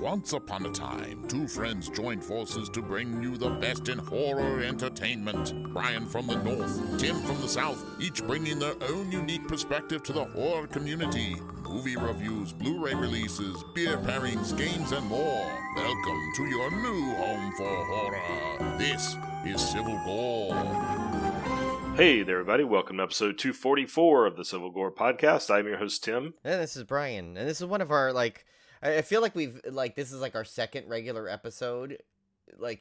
Once upon a time, two friends joined forces to bring you the best in horror entertainment. Brian from the north, Tim from the south, each bringing their own unique perspective to the horror community. Movie reviews, Blu-ray releases, beer pairings, games, and more. Welcome to your new home for horror. This is Civil Gore. Hey there, everybody. Welcome to episode 244 of the Civil Gore podcast. I'm your host, Tim. And this is Brian. And this is one of our, I feel like this is our second regular episode,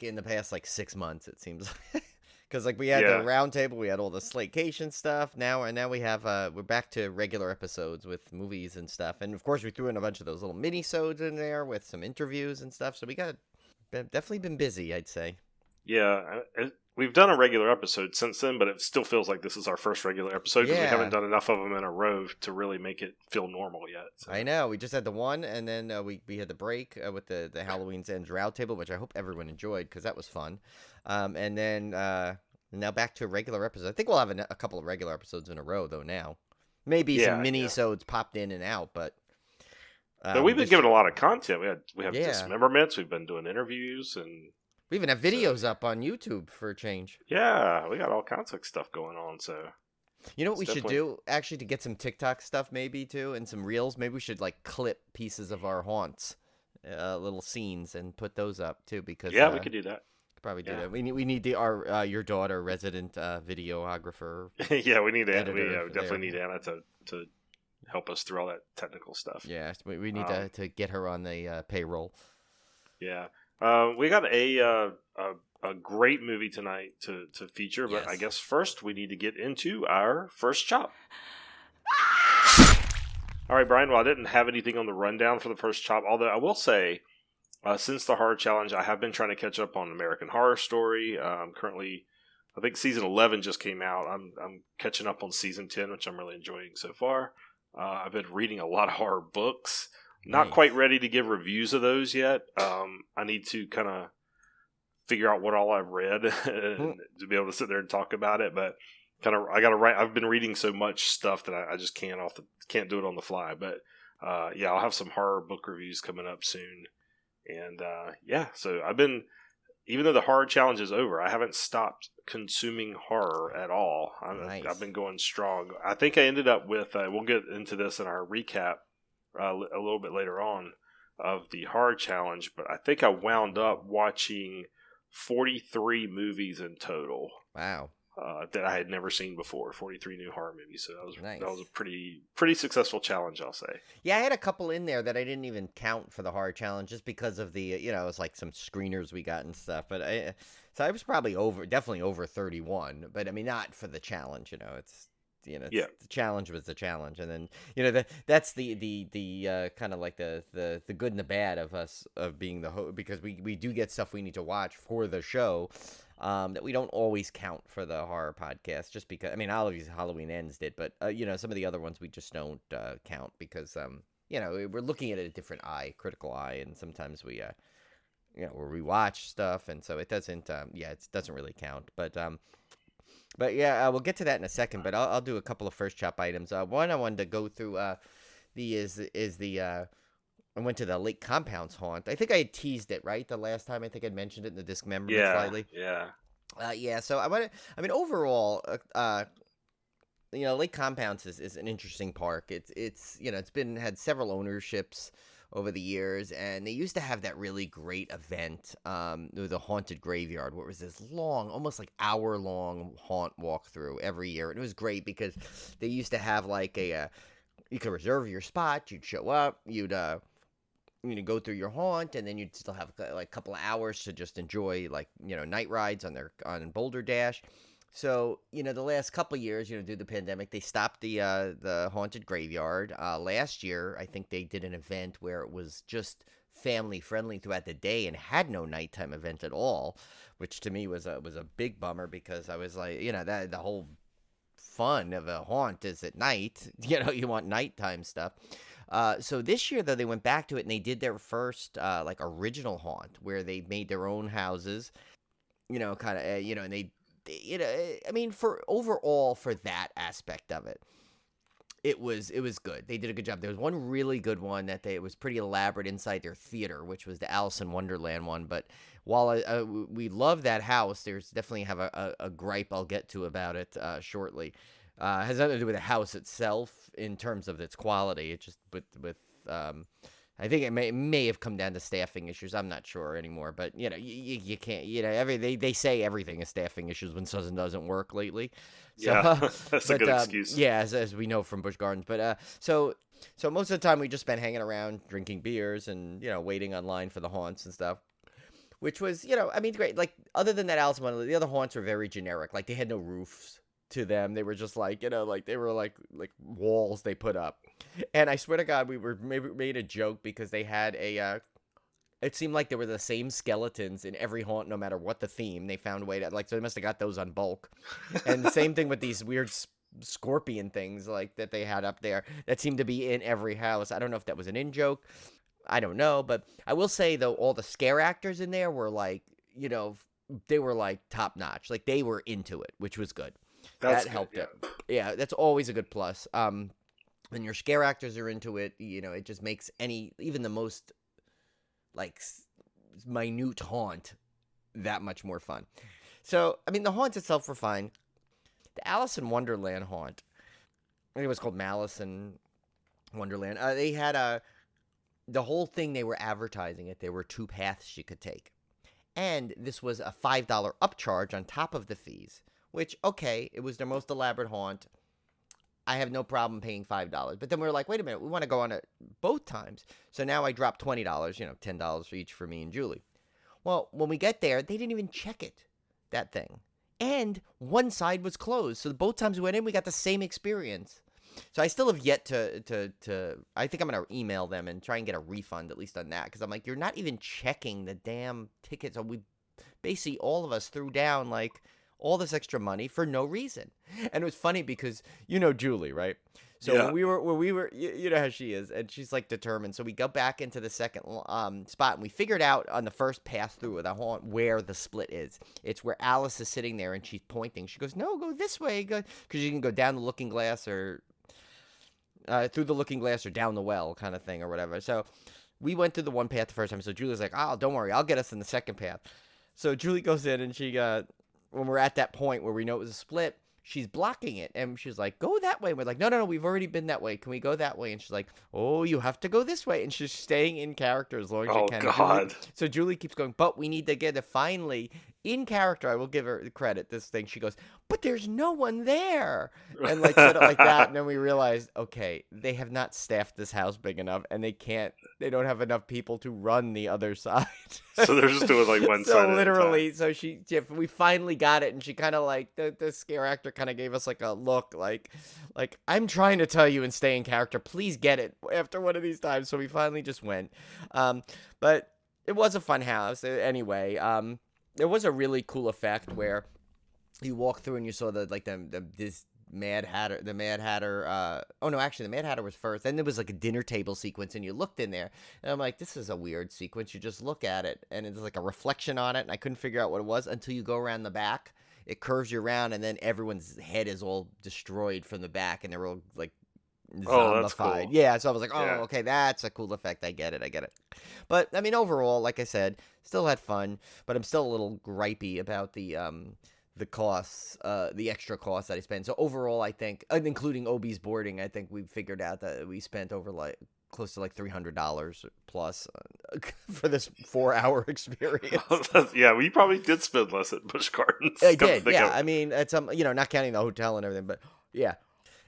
in the past, 6 months, it seems. Because, we had the roundtable, we had all the Slakecation stuff. Now we have, we're back to regular episodes with movies and stuff. And, of course, we threw in a bunch of those little mini-sodes in there with some interviews and stuff. So we definitely been busy, I'd say. Yeah, we've done a regular episode since then, but it still feels like this is our first regular episode because we haven't done enough of them in a row to really make it feel normal yet. So. I know. We just had the one, and then we had the break with the Halloween's Ends roundtable, which I hope everyone enjoyed because that was fun. And then now back to a regular episode. I think we'll have a couple of regular episodes in a row, though, now. Maybe some mini-sodes popped in and out, but... But we've been giving a lot of content. We have dismemberments. We've been doing interviews and... We even have videos up on YouTube for a change. Yeah, we got all kinds of stuff going on, so... You know what we should do, actually, to get some TikTok stuff maybe, too, and some Reels? Maybe we should, clip pieces of our haunts, little scenes, and put those up, too, because... Yeah, we could do that. Probably do that. We need your daughter, resident videographer. Yeah, we definitely need Anna to help us through all that technical stuff. Yeah, we need to get her on the payroll. Yeah. We got a great movie tonight to feature, but I guess first we need to get into our first chop. All right, Brian, well, I didn't have anything on the rundown for the first chop, although I will say, since the Horror Challenge, I have been trying to catch up on American Horror Story. Currently, I think season 11 just came out. I'm catching up on season 10, which I'm really enjoying so far. I've been reading a lot of horror books. Not quite ready to give reviews of those yet. I need to kind of figure out what all I've read to be able to sit there and talk about it. But I got to write. I've been reading so much stuff that I just can't do it on the fly. But I'll have some horror book reviews coming up soon. And so I've been, even though the Horror Challenge is over, I haven't stopped consuming horror at all. I've been going strong. I think I ended up with. We'll get into this in our recap. A little bit later on of the Horror Challenge, but I think I wound up watching 43 movies in total. Wow. That I had never seen before. 43 new horror movies. So that was a pretty successful challenge, I'll say. Yeah, I had a couple in there that I didn't even count for the Horror Challenge just because of the, it was some screeners we got and stuff. But I was probably definitely over 31, but I mean, not for the challenge, it's. The challenge was the challenge, and then that's the kind of the good and the bad of us of being the host, because we do get stuff we need to watch for the show that we don't always count for the horror podcast, just because obviously Halloween Ends did, but some of the other ones we just don't count because we're looking at it a different critical eye, and sometimes we rewatch stuff, and so it doesn't it doesn't really count, But yeah, we'll get to that in a second. But I'll do a couple of first chop items. One I wanted to go through I went to the Lake Compounce haunt. I think I had teased it right the last time. I think I'd mentioned it in the dismemberment slightly. Yeah. So overall, Lake Compounce is an interesting park. It's had several ownerships over the years, and they used to have that really great event, the Haunted Graveyard, where it was this long, almost hour-long haunt walkthrough every year, and it was great because they used to have you could reserve your spot, you'd show up, you'd go through your haunt, and then you'd still have a couple of hours to just enjoy night rides on Boulder Dash. So, the last couple of years, due to the pandemic, they stopped the Haunted Graveyard. Last year, I think they did an event where it was just family-friendly throughout the day and had no nighttime event at all, which to me was a big bummer because I was that the whole fun of a haunt is at night. You want nighttime stuff. So this year, though, they went back to it and they did their first, original haunt where they made their own houses, and they... for overall for that aspect of it, it was good. They did a good job. There was one really good one that it was pretty elaborate inside their theater, which was the Alice in Wonderland one. But while we love that house, there's definitely have a gripe I'll get to about it shortly. It has nothing to do with the house itself in terms of its quality. It just with I think it may have come down to staffing issues. I'm not sure anymore, but you can't. They say everything is staffing issues when something doesn't work lately. So, yeah, that's a good excuse. Yeah, as we know from Busch Gardens. But so most of the time we just spent hanging around, drinking beers, and waiting online for the haunts and stuff. Which was I mean great. Like other than that Alice in Wonderland, the other haunts were very generic. Like they had no roofs to them. They were just like like they were like walls they put up. And I swear to God, we made a joke because they had it seemed like there were the same skeletons in every haunt, no matter what the theme. They found a way to so they must have got those on bulk. And the same thing with these weird scorpion things like that they had up there that seemed to be in every house. I don't know if that was an in joke. I don't know, but I will say though, all the scare actors in there were like, they were like top notch. Like they were into it, which was good. That helped it. Yeah, that's always a good plus. When your scare actors are into it, it just makes even the most like minute haunt that much more fun. So, I mean, the haunts itself were fine. The Alice in Wonderland haunt, I think it was called Malice in Wonderland. They had the whole thing they were advertising it. There were 2 paths you could take. And this was a $5 upcharge on top of the fees, which, okay, it was their most elaborate haunt. I have no problem paying $5. But then we were like, wait a minute, we want to go on it both times. So now I dropped $20, $10 for each for me and Julie. Well, when we get there, they didn't even check it, that thing. And one side was closed. So both times we went in, we got the same experience. So I still have yet to I think I'm going to email them and try and get a refund, at least on that. Because I'm like, you're not even checking the damn tickets. So we basically, all of us threw down, like, all this extra money for no reason. And it was funny because Julie, right? So Yeah. when we were you know how she is, and she's like determined. So we go back into the second spot, and we figured out on the first pass through of the haunt where the split is. It's where Alice is sitting there and she's pointing. She goes, "No, go this way," because you can go down the looking glass or through the looking glass or down the well kind of thing or whatever. So we went through the one path the first time. So Julie's like, "Oh, don't worry, I'll get us in the second path." So Julie goes in and she when we're at that point where we know it was a split, she's blocking it. And she's like, "Go that way." And we're like, no, we've already been that way. Can we go that way? And she's like, "Oh, you have to go this way." And she's staying in character as long as she can. Oh, God. So Julie keeps going, "But we need to get it." Finally, in character, I will give her the credit, this thing. She goes, "But there's no one there." And like said it like that. And then we realized, okay, they have not staffed this house big enough, and they don't have enough people to run the other side. So they're just doing like one side. So literally, so we finally got it, and she kind of like the scare actor kind of gave us like a look, like I'm trying to tell you and stay in character. Please get it after one of these times. So we finally just went, but it was a fun house anyway. There was a really cool effect where you walk through and you saw this Mad Hatter, the Mad Hatter. Oh no, actually, the Mad Hatter was first. Then there was like a dinner table sequence, and you looked in there, and I'm like, this is a weird sequence. You just look at it, and it's like a reflection on it, and I couldn't figure out what it was until you go around the back. It curves you around, and then everyone's head is all destroyed from the back, and they're all like zombified. Oh, that's cool. Yeah, so I was like, Yeah. okay, that's a cool effect. I get it. But I mean, overall, like I said, still had fun, but I'm still a little gripey about the costs, the extra costs that I spent. So overall, I think, including Obi's boarding, I think we figured out that we spent over like close to like $300 plus for this 4-hour experience. Yeah, we probably did spend less at Busch Gardens. I did, yeah. I mean, it's not counting the hotel and everything, but yeah.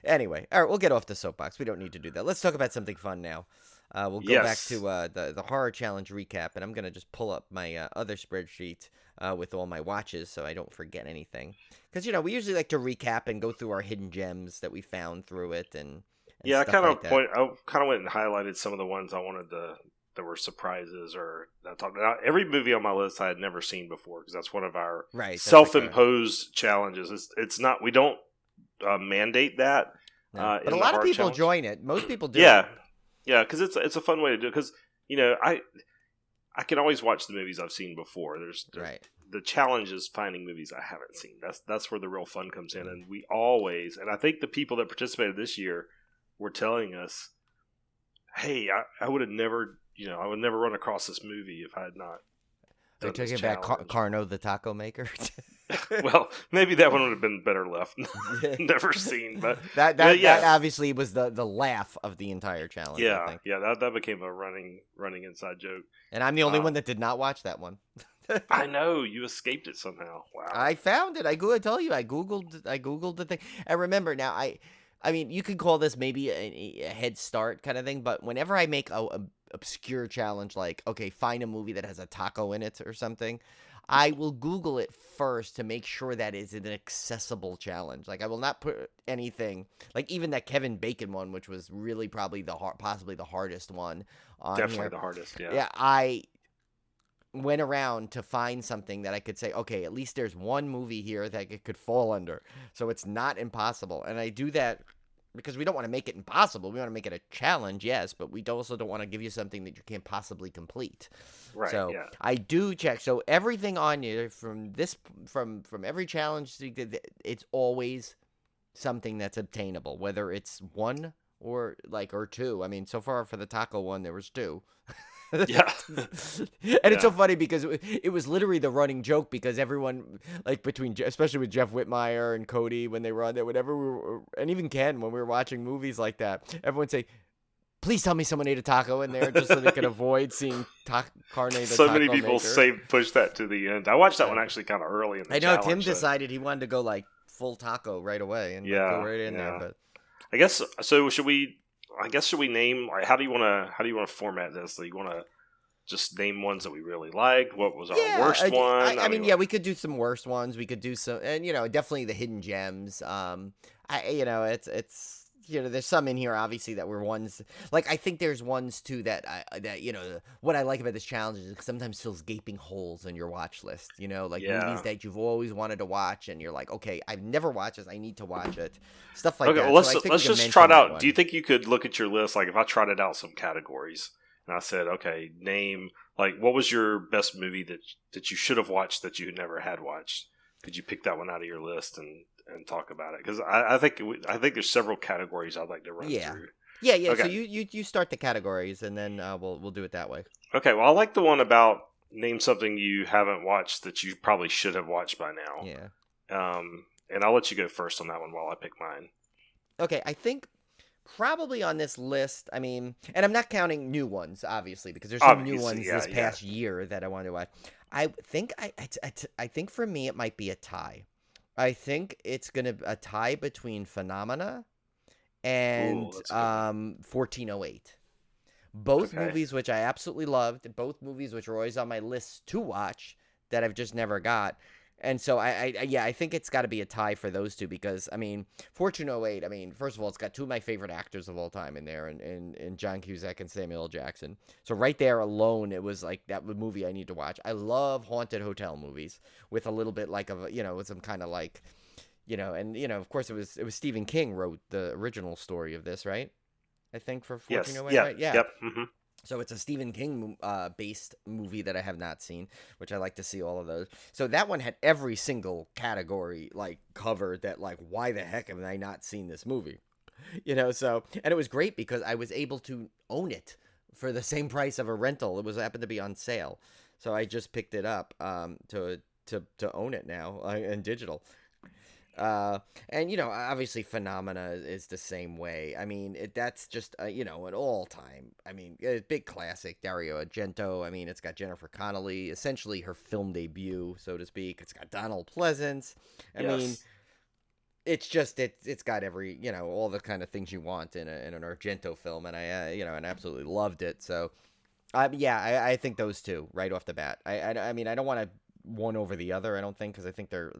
Anyway, all right, we'll get off the soapbox. We don't need to do that. Let's talk about something fun now. We'll go back to the horror challenge recap, and I'm gonna just pull up my other spreadsheet with all my watches so I don't forget anything. Because we usually like to recap and go through our hidden gems that we found through it, and yeah, stuff I like that. kind of went and highlighted some of the ones I wanted that were surprises or that talked about. Every movie on my list I had never seen before because that's one of our self-imposed challenges. It's not, we don't mandate that. No. But a lot of people join it. Most people do. Yeah, because it's a fun way to do it. Because I can always watch the movies I've seen before. The challenge is finding movies I haven't seen. That's where the real fun comes in. And we always, and I think the people that participated this year were telling us, hey, I would have never, I would never run across this movie if I had not Are you done this talking about challenge. Carno the taco maker? Well, maybe that one would have been better left never seen, but that yeah. obviously was the laugh of the entire challenge. I think. That became a running inside joke. And I'm the only one that did not watch that one. I know, you escaped it somehow. Wow. I found it. I tell you, I googled the thing. I remember now. I mean, you could call this maybe a head start kind of thing, but whenever I make a obscure challenge like, okay, find a movie that has a taco in it or something, I will Google it first to make sure that is an accessible challenge. Like, I will not put anything, like even that Kevin Bacon one, which was really probably possibly the hardest one on Definitely here. the hardest, yeah. Yeah, I went around to find something that I could say, okay, at least there's one movie here that it could fall under. So it's not impossible. And I do that because we don't want to make it impossible. We want to make it a challenge, yes, but we also don't want to give you something that you can't possibly complete. Right. So yeah. I do check. So everything on you from every challenge, it's always something that's obtainable, whether it's one or two. I mean, so far for the taco one, there was two. Yeah. And it's so funny because it was literally the running joke because everyone, like especially with Jeff Whitmire and Cody when they were on there, whenever we were, and even Ken when we were watching movies like that, everyone say, please tell me someone ate a taco in there just so they could avoid seeing Carne the so taco many people push that to the end. I watched that one actually kind of early in the challenge. Tim decided he wanted to go like full taco right away and go right in there. But I guess so. Should we name, like, how do you want to format this? Do you want to just name ones that we really liked? What was our worst one? I mean, we could do some worst ones. We could do some, and definitely the hidden gems. It's there's some in here obviously that were ones like I think there's ones too that what I like about this challenge is it sometimes fills gaping holes in your watch list. Movies that you've always wanted to watch and you're like, okay, I've never watched this, I need to watch it. Stuff like that. Okay, well, let's just trot out. Do you think you could look at your list, like if I trotted out some categories and I said, okay, name, like, what was your best movie that you should have watched that you never had watched? Could you pick that one out of your list and talk about it? Because I think there's several categories I'd like to run through. Yeah. Okay. So you start the categories and then we'll do it that way. Okay. Well, I like the one about name something you haven't watched that you probably should have watched by now. Yeah. And I'll let you go first on that one while I pick mine. Okay. I think probably on this list, I mean, and I'm not counting new ones, obviously, because there's some new ones this past year that I wanted to watch. I think for me it might be a tie. I think it's a tie between Phenomena and 1408. Both movies which I absolutely loved. Both movies which are always on my list to watch that I've just never got. And so I think it's got to be a tie for those two because, I mean, 1408, I mean, first of all, it's got two of my favorite actors of all time in there, in John Cusack and Samuel L. Jackson. So right there alone, it was like that movie I need to watch. I love haunted hotel movies with a little bit like with some kind of like, and of course it was Stephen King wrote the original story of this, right? I think for 1408, yes. right? Yeah. Yep. Mm-hmm. So it's a Stephen King based movie that I have not seen, which I like to see all of those. So that one had every single category like covered that like, why the heck have I not seen this movie? So, and it was great because I was able to own it for the same price of a rental. It happened to be on sale. So I just picked it up to own it now in digital. And obviously Phenomena is the same way. I mean, that's just an all-time. I mean, a big classic. Dario Argento. I mean, it's got Jennifer Connelly, essentially her film debut, so to speak. It's got Donald Pleasance. I mean, it's just it's got every all the kind of things you want in an Argento film, and I and absolutely loved it. So, I think those two right off the bat. I mean, I don't want to one over the other, I don't think, because I think they're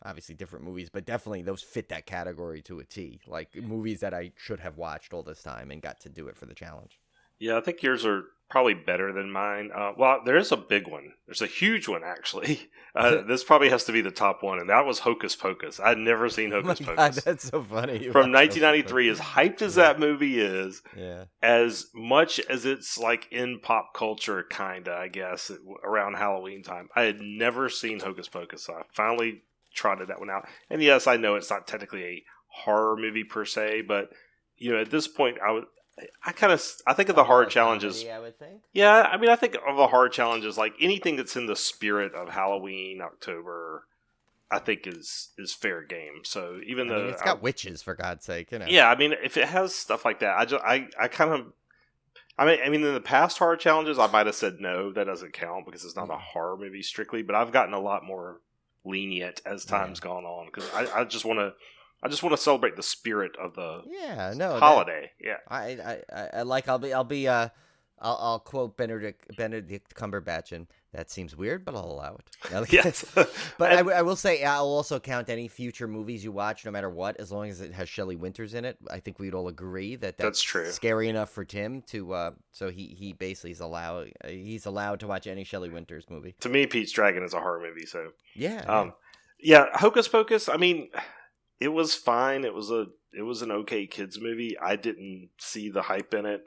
obviously different movies, but definitely those fit that category to a T, like movies that I should have watched all this time and got to do it for the challenge. I think yours are probably better than mine. Well, there is a big one. There's a huge one, actually. This probably has to be the top one, and that was Hocus Pocus. I'd never seen Hocus Pocus. God, that's so funny. From 1993, as hyped as that movie is, yeah, as much as it's like in pop culture, kinda, I guess, around Halloween time, I had never seen Hocus Pocus, so I finally trotted that one out. And yes, I know it's not technically a horror movie per se, but at this point, I think of the hard challenges. Comedy, I would think. Yeah, I mean, I think of the hard challenges like anything that's in the spirit of Halloween, October. I think is fair game. So even though it's got witches, for God's sake, Yeah, I mean, if it has stuff like that, I kind of. I mean, in the past horror challenges, I might have said no, that doesn't count because it's not a horror movie strictly. But I've gotten a lot more lenient as time's gone on because I just want to celebrate the spirit of the holiday. I like. I'll quote Benedict Cumberbatch, and that seems weird, but I'll allow it. Yes, but I will say I'll also count any future movies you watch, no matter what, as long as it has Shelley Winters in it. I think we'd all agree that's true. Scary enough for Tim to. So he basically is allowed to watch any Shelley Winters movie. To me, Pete's Dragon is a horror movie. So yeah. Hocus Pocus. I mean, it was fine. It was an okay kids movie. I didn't see the hype in it.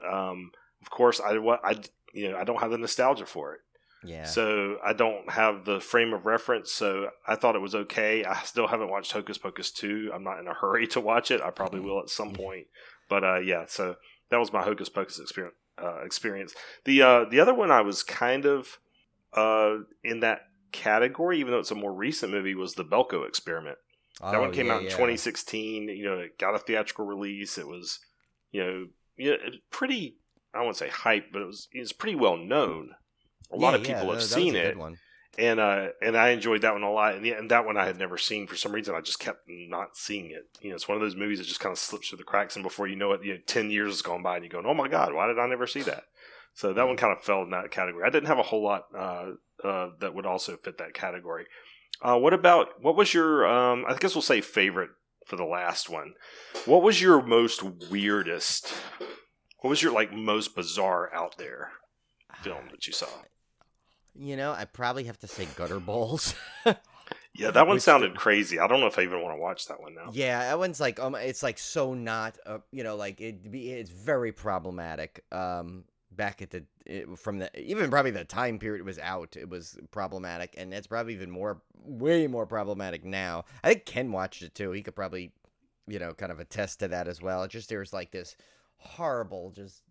Of course, I don't have the nostalgia for it. Yeah. So I don't have the frame of reference. So I thought it was okay. I still haven't watched Hocus Pocus 2. I'm not in a hurry to watch it. I probably will at some point. But so that was my Hocus Pocus experience. The other one I was kind of in that category, even though it's a more recent movie, was the Belko Experiment. That one came out in 2016. It got a theatrical release. It was, pretty. I won't say hype, but it's pretty well known. A lot of people have seen it, and I enjoyed that one a lot. And that one I had never seen for some reason. I just kept not seeing it. It's one of those movies that just kind of slips through the cracks, and before you know it, 10 years has gone by, and you're going, "Oh my God, why did I never see that?" So that one kind of fell in that category. I didn't have a whole lot that would also fit that category. What was your? I guess we'll say favorite for the last one. What was your most weirdest? What was your most bizarre out there film that you saw? I probably have to say Gutter Balls. Yeah, that one sounded crazy. I don't know if I even want to watch that one now. Yeah, that one's it's so not it's very problematic. Back at even probably the time period it was out, it was problematic, and it's probably even way more problematic now. I think Ken watched it too. He could probably kind of attest to that as well. It just there's this horrible just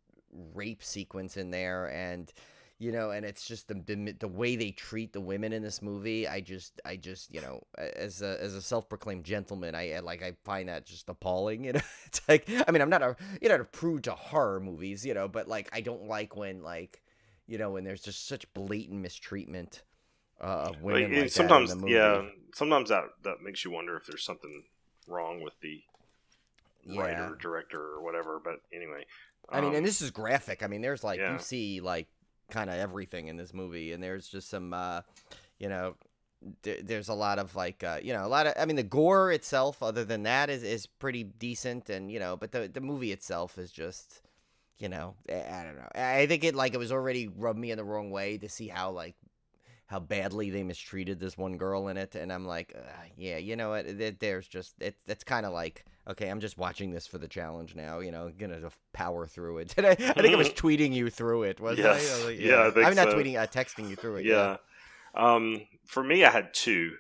rape sequence in there, and and it's just the way they treat the women in this movie. I just as a self-proclaimed gentleman, I find that just appalling. It's I'm not a prude to horror movies, but I don't like when when there's just such blatant mistreatment of women sometimes that in the movie. Yeah, sometimes that makes you wonder if there's something wrong with the writer, director, or whatever. But anyway, and this is graphic. There's you see kind of everything in this movie, and there's just some there's a lot of the gore itself, other than that, is pretty decent, and but the movie itself is just I don't know. I think it was already rubbed me in the wrong way to see how badly they mistreated this one girl in it, and I'm you know what, there's just it's kind of okay, I'm just watching this for the challenge now, gonna power through it. I think I was tweeting you through it, wasn't I? I think I'm not tweeting, texting you through it. Yeah. For me, I had two.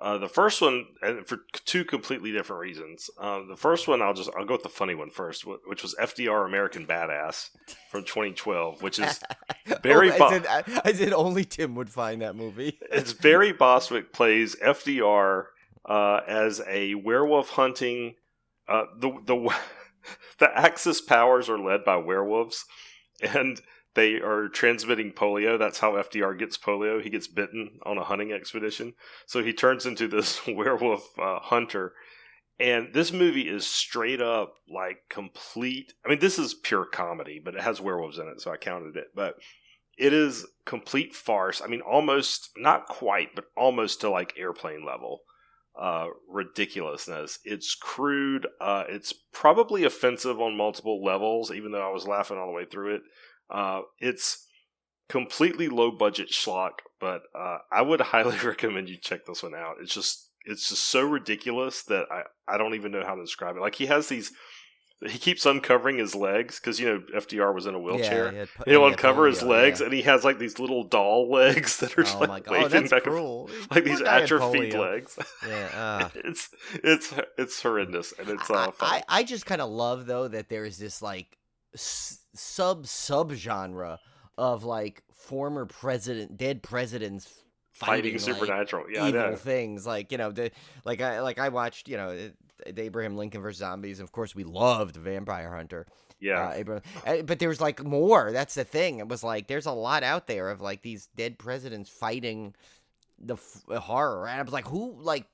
The first one, and for two completely different reasons. The first one, I'll go with the funny one first, which was FDR American Badass from 2012, which is Barry. I said only Tim would find that movie. It's Barry Bostwick plays FDR as a werewolf hunting. The Axis powers are led by werewolves, and they are transmitting polio. That's how FDR gets polio. He gets bitten on a hunting expedition. So he turns into this werewolf hunter. And this movie is straight up complete. This is pure comedy, but it has werewolves in it, so I counted it. But it is complete farce. Almost, not quite, but almost to Airplane level ridiculousness. It's crude. It's probably offensive on multiple levels, even though I was laughing all the way through it. It's completely low budget schlock, but I would highly recommend you check this one out. It's just so ridiculous that I don't even know how to describe it. He has these he keeps uncovering his legs because FDR was in a wheelchair. Yeah, He'll uncover his legs, and he has like these little doll legs that are just like waving that's back cruel. and forth, like these atrophied legs. Yeah, it's horrendous, and it's funny. I just kind of love though that there is this like sub genre of like former dead presidents fighting supernatural, evil things, like I watched the Abraham Lincoln vs. Zombies. Of course, we loved Vampire Hunter. Yeah, but there was like more. That's the thing. It was like there's a lot out there of like these dead presidents fighting the horror, and I was like, who like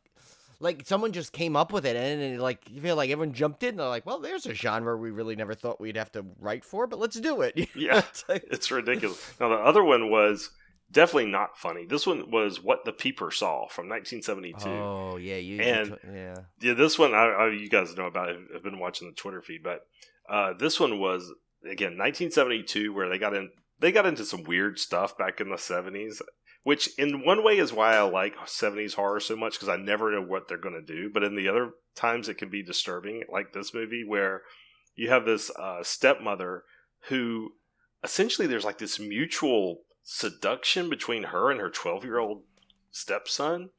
someone just came up with it, and like you feel like everyone jumped in. They're like, well, there's a genre we really never thought we'd have to write for, but let's do it. Yeah, it's ridiculous. Now the other one was definitely not funny. This one was What the Peeper Saw from 1972. Oh yeah, yeah. This one, you guys know about it. I've been watching the Twitter feed, but this one was again 1972, where they got into some weird stuff back in the 70s, which in one way is why I like 70s horror so much, because I never know what they're going to do. But in the other times, it can be disturbing, like this movie where you have this stepmother who essentially there's like this mutual seduction between her and her 12-year-old stepson,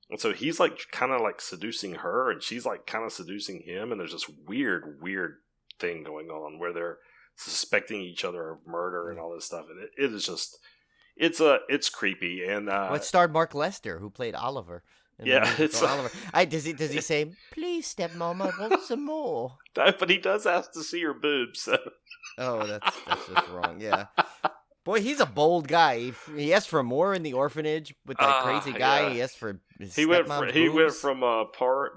and so he's like kind of like seducing her, and she's like kind of seducing him, and there's this weird thing going on where they're suspecting each other of murder and all this stuff, and it is just it's creepy. And it starred Mark Lester, who played Oliver. It's Oliver. Does he say, "Please, stepmama, I want some more"? But he does ask to see her boobs. So. Oh, that's just wrong. Yeah. Boy, he's a bold guy. He asked for more in the orphanage with that crazy guy. Yeah. He asked for his stepmom's He went from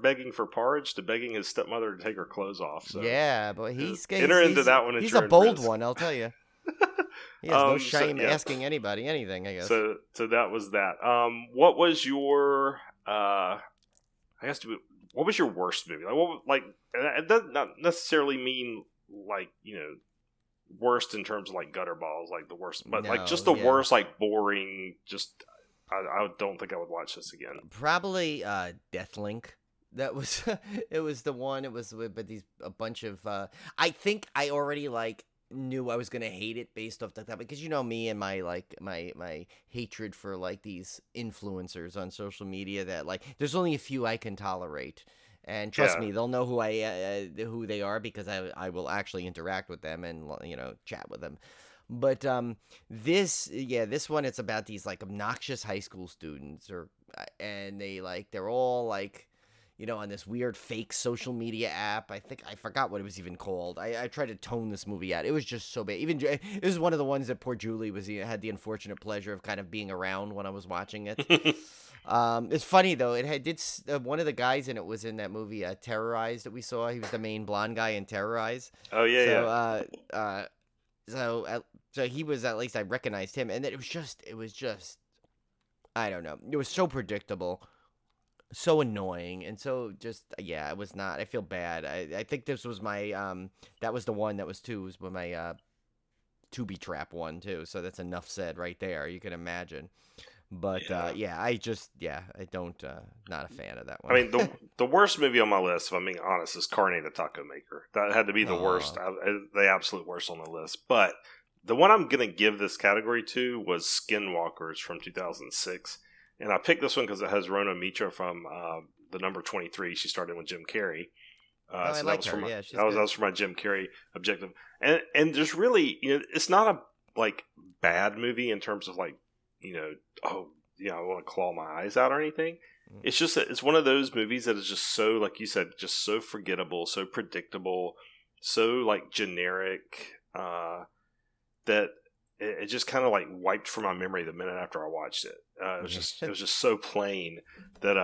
begging for porridge to begging his stepmother to take her clothes off. So. Yeah, but enter into that one. He's a bold one, I'll tell you. He has no shame asking anybody anything, I guess. So that was that. What was your what was your worst movie? It does not necessarily mean worst in terms of like gutter balls, like the worst, but worst, like boring. Just I don't think I would watch this again. Probably Deathlink. That was it was the one. It was but a bunch of. I think I already knew I was gonna hate it based off that, because me and my hatred for like these influencers on social media, that there's only a few I can tolerate. And trust me, they'll know who they are, because I will actually interact with them and chat with them. But this one, it's about these obnoxious high school students, and they're all on this weird fake social media app. I forgot what it was even called. I tried to tone this movie out. It was just so bad. Even it was one of the ones that poor Julie had the unfortunate pleasure of kind of being around when I was watching it. It's funny though. It did one of the guys in it was in that movie Terrorize that we saw. He was the main blonde guy in Terrorize. Oh yeah, So he was, at least I recognized him, and it was just I don't know. It was so predictable, so annoying, and so just it was not. I feel bad. I think this was my that was the one that was two. Was my Tubi Trap one too. So that's enough said right there. You can imagine. But I don't not a fan of that one. I mean, the worst movie on my list, if I'm being honest, is Carne the Taco Maker. That had to be the worst, the absolute worst on the list. But the one I'm going to give this category to was Skinwalkers from 2006. And I picked this one because it has Rona Mitra from the number 23. She started with Jim Carrey. I like her. That was for my Jim Carrey objective. And there's really, it's not a bad movie in terms of I want to claw my eyes out or anything. It's just that it's one of those movies that is just so, like you said, just so forgettable, so predictable, so generic, that it just kind of wiped from my memory the minute after I watched it. It was just so plain that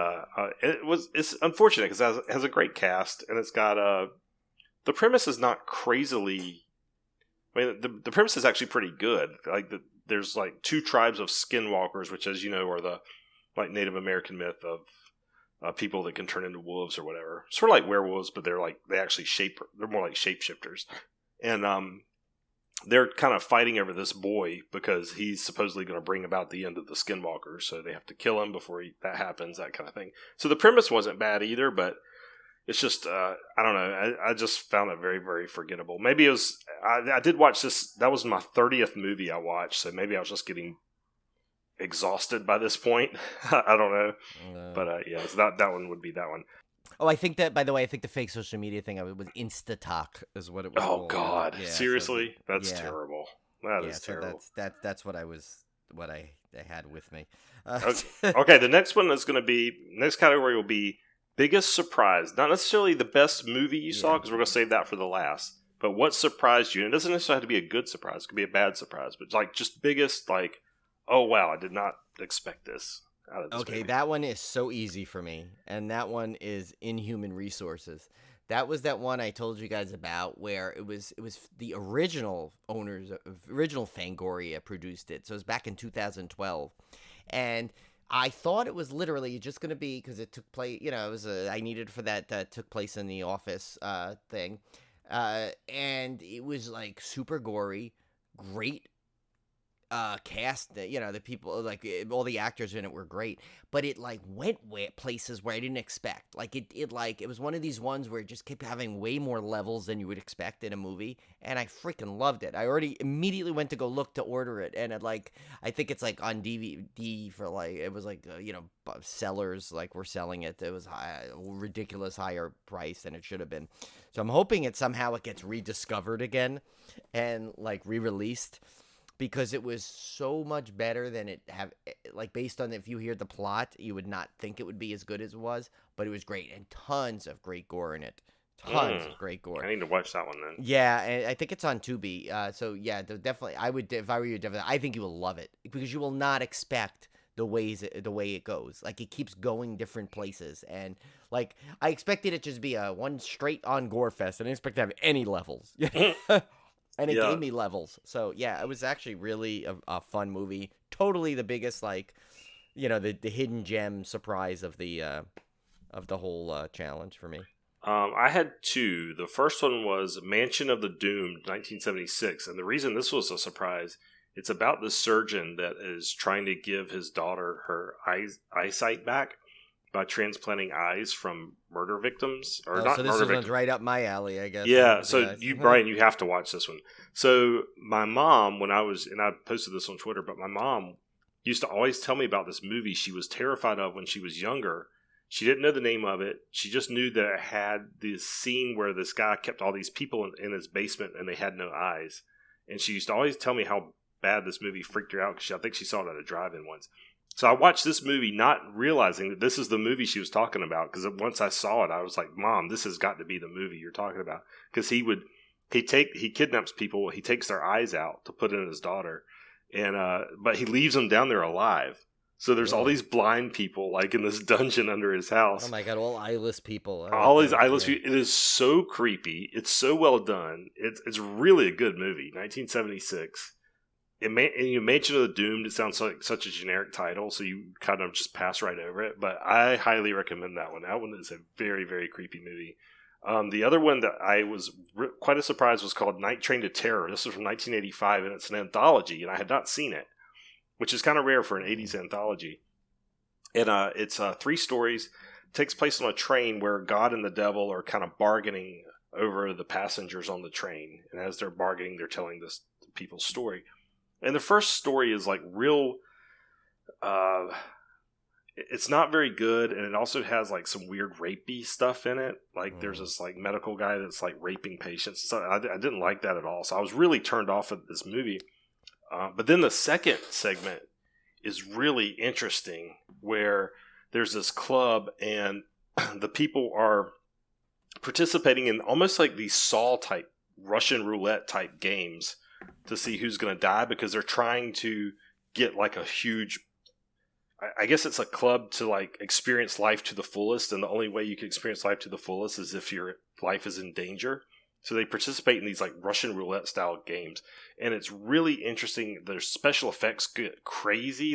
it's unfortunate because it has a great cast, and it's got the premise is not crazily. I mean, the premise is actually pretty good. There's two tribes of skinwalkers, which, as you know, are the Native American myth of people that can turn into wolves or whatever. Sort of like werewolves, but they're they're more like shapeshifters. And they're kind of fighting over this boy because he's supposedly going to bring about the end of the skinwalkers. So they have to kill him before that happens, that kind of thing. So the premise wasn't bad either, but it's just I don't know. I just found it very, very forgettable. Maybe it was I did watch this. That was my 30th movie I watched, so maybe I was just getting exhausted by this point. I don't know, but yeah, so that one would be that one. Oh, I think that, by the way, I think the fake social media thing was Instatalk is what it was. Oh, called. God. Yeah, Seriously? so that's terrible. That is terrible. That's what I had with me. Okay, the next one is going to be, next category will be biggest surprise. Not necessarily the best movie you saw, because we're going to save that for the last. But what surprised you? And it doesn't necessarily have to be a good surprise. It could be a bad surprise. But like just biggest, like, oh, wow, I did not expect this. Okay, that one is so easy for me, and that one is Inhuman Resources. That was that one I told you guys about, where it was the original owners, original Fangoria produced it. So it was back in 2012, and I thought it was literally just going to be, because it took place, it was I needed for that took place in the office thing, and it was like super gory, great cast, the people, like all the actors in it were great, but it like went places where I didn't expect. Like it was one of these ones where it just kept having way more levels than you would expect in a movie, and I freaking loved it. I already immediately went to go look to order it, and I think it's like on DVD for like, it was like sellers like were selling it. It was ridiculous higher price than it should have been. So I'm hoping it gets rediscovered again and like re-released, because it was so much better than it based on, if you hear the plot, you would not think it would be as good as it was, but it was great, and tons of great gore in it. Tons of great gore. I need to watch that one then. Yeah, and I think it's on Tubi. So yeah, definitely, I would, if I were you, definitely, I think you will love it, because you will not expect the way it goes. Like, it keeps going different places, and like I expected it just be a one straight on gore fest. I didn't expect to have any levels. And it gave me levels. So, yeah, it was actually really a fun movie. Totally the biggest, like, the hidden gem surprise of the whole challenge for me. I had two. The first one was Mansion of the Doomed, 1976. And the reason this was a surprise, it's about this surgeon that is trying to give his daughter her eyesight back by transplanting eyes from murder victims, or not. So this one's right up my alley, I guess. Yeah. So Brian, you have to watch this one. So my mom, and I posted this on Twitter, but my mom used to always tell me about this movie she was terrified of when she was younger. She didn't know the name of it. She just knew that it had this scene where this guy kept all these people in his basement and they had no eyes. And she used to always tell me how bad this movie freaked her out, because I think she saw it at a drive-in once. So I watched this movie not realizing that this is the movie she was talking about, because once I saw it, I was like, Mom, this has got to be the movie you're talking about. Because he kidnaps people, he takes their eyes out to put in his daughter, and but he leaves them down there alive. So there's all these blind people like in this dungeon under his house. Oh my God, all eyeless people. All these eyeless people. It is so creepy. It's so well done. It's really a good movie. 1976. Mansion of the Doomed, it sounds like such a generic title, so you kind of just pass right over it. But I highly recommend that one. That one is a very, very creepy movie. The other one that I was quite a surprise was called Night Train to Terror. This was from 1985, and it's an anthology, and I had not seen it, which is kind of rare for an 80s anthology. And it's 3 stories. It takes place on a train where God and the devil are kind of bargaining over the passengers on the train. And as they're bargaining, they're telling this people's story. And the first story is like real, it's not very good, and it also has like some weird rapey stuff in it. Like there's this like medical guy that's like raping patients. So I didn't like that at all. So I was really turned off of this movie. But then the second segment is really interesting, where there's this club and the people are participating in almost like these Saw type, Russian roulette type games to see who's going to die, because they're trying to get like a huge, I guess it's a club to like experience life to the fullest. And the only way you can experience life to the fullest is if your life is in danger. So they participate in these like Russian roulette style games. And it's really interesting. Their special effects get crazy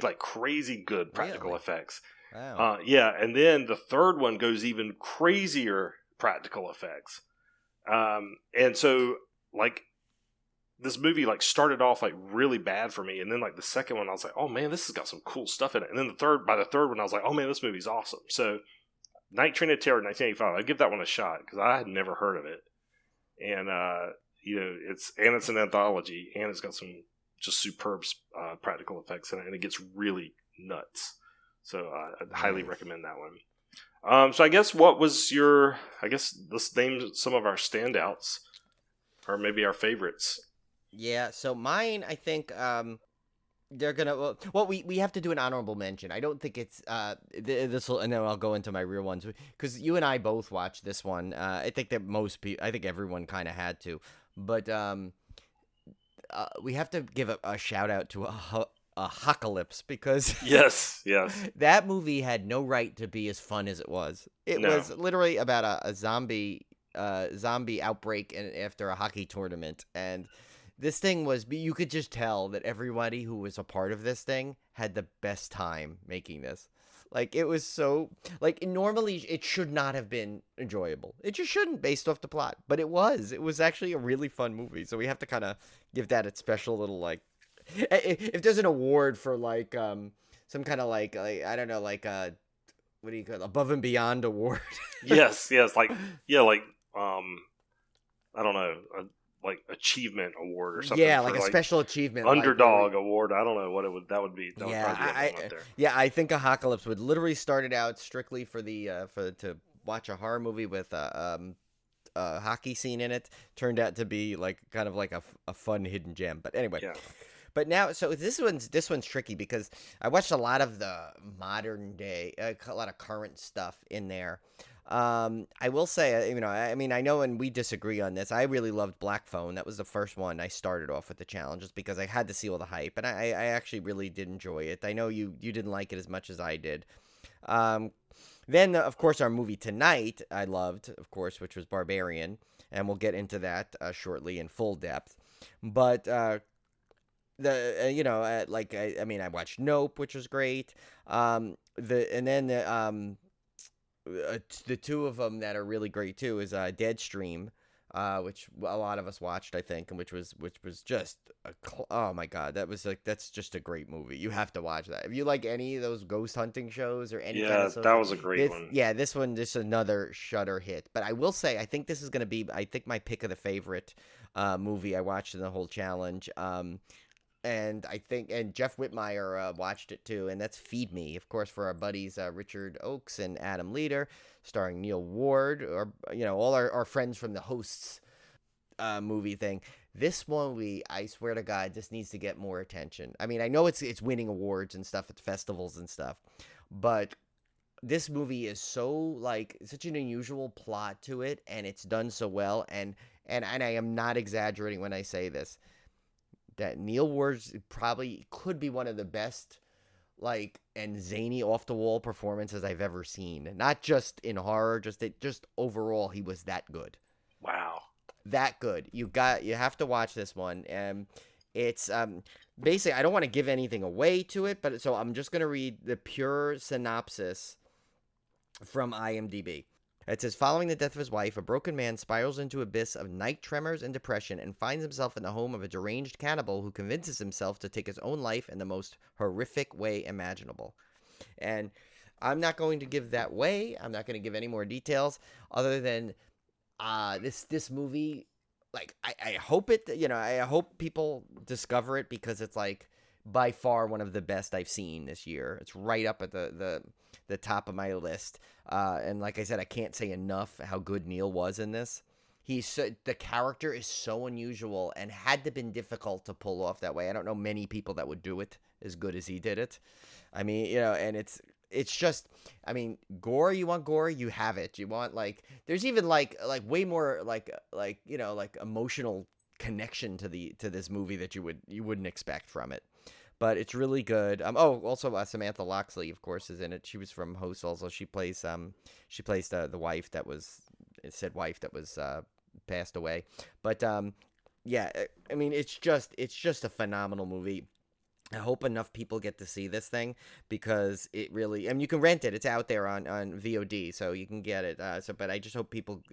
good practical effects. Wow. Yeah. And then the third one goes even crazier practical effects. And so like, this movie like started off like really bad for me, and then like the second one I was like, oh man, this has got some cool stuff in it, and then by the third one I was like, oh man, this movie's awesome. So Night Train to Terror, 1985. I'd give that one a shot because I had never heard of it, and it's an anthology, and it's got some just superb practical effects in it, and it gets really nuts. So I'd highly recommend that one. So I guess let's name some of our standouts, or maybe our favorites. Yeah, so mine, I think, they're gonna. Well, we have to do an honorable mention. I don't think it's this will, and then I'll go into my real ones because you and I both watched this one. I think that I think everyone kind of had to, but we have to give a shout out to a Apocalypse because yes, that movie had no right to be as fun as it was. It was literally about a zombie outbreak after a hockey tournament, and this thing was, you could just tell that everybody who was a part of this thing had the best time making this. Like, it was so, like, normally it should not have been enjoyable. It just shouldn't based off the plot, but it was. It was actually a really fun movie, so we have to kind of give that a special little, like, if there's an award for, like, some kind of, like, I don't know, like, what do you call it, Above and Beyond award. yes, like, I don't know, like achievement award or something. Yeah, like a special achievement, underdog award. I don't know what that would be. I think Apocalypse would literally started out strictly for to watch a horror movie with a hockey scene in it. Turned out to be like kind of like a fun hidden gem. But anyway. Yeah. But now, so this one's tricky because I watched a lot of the modern day, a lot of current stuff in there. I will say, I know when we disagree on this, I really loved Black Phone. That was the first one I started off with the challenge just because I had to see all the hype, and I actually really did enjoy it. I know you didn't like it as much as I did. Then, of course, our movie tonight I loved, of course, which was Barbarian, and we'll get into that shortly in full depth. But I watched Nope, which was great. The two of them that are really great too is Deadstream, which a lot of us watched, I think, and which was just oh my god, that's just a great movie. You have to watch that if you like any of those ghost hunting shows or any. Yeah, kind of that was a great one. Yeah, this one just another Shudder hit. But I will say, I think this is gonna be, I think, my pick of the favorite movie I watched in the whole challenge. And I think, and Jeff Whitmire watched it too, and that's Feed Me, of course, for our buddies Richard Oakes and Adam Leader, starring Neil Ward, or all our friends from the Hosts movie thing. This movie, I swear to God, just needs to get more attention. I mean, I know it's winning awards and stuff at festivals and stuff, but this movie is so, like, such an unusual plot to it, and it's done so well, and I am not exaggerating when I say this, that Neil Ward's probably could be one of the best, like, and zany off-the-wall performances I've ever seen. Not just in horror, just overall, he was that good. Wow. That good. You have to watch this one. And it's, basically, I don't want to give anything away to it, but so I'm just going to read the pure synopsis from IMDb. It says, following the death of his wife, a broken man spirals into an abyss of night tremors and depression and finds himself in the home of a deranged cannibal who convinces himself to take his own life in the most horrific way imaginable. And I'm not going to give that way. I'm not going to give any more details other than this movie, like, I hope it, I hope people discover it because it's, like, by far one of the best I've seen this year. It's right up at the top of my list. And like I said, I can't say enough how good Neil was in this. The character is so unusual and had to been difficult to pull off that way. I don't know many people that would do it as good as he did it. I mean, and it's just, I mean, gore, you want gore, you have it. You want, like, there's even like way more like emotional connection to this movie that you wouldn't expect from it. But it's really good. Also Samantha Loxley, of course, is in it. She was from Host. Also, she plays the wife that was passed away. But yeah, I mean, it's just a phenomenal movie. I hope enough people get to see this thing because it really. I mean, you can rent it. It's out there on VOD, so you can get it. But I just hope people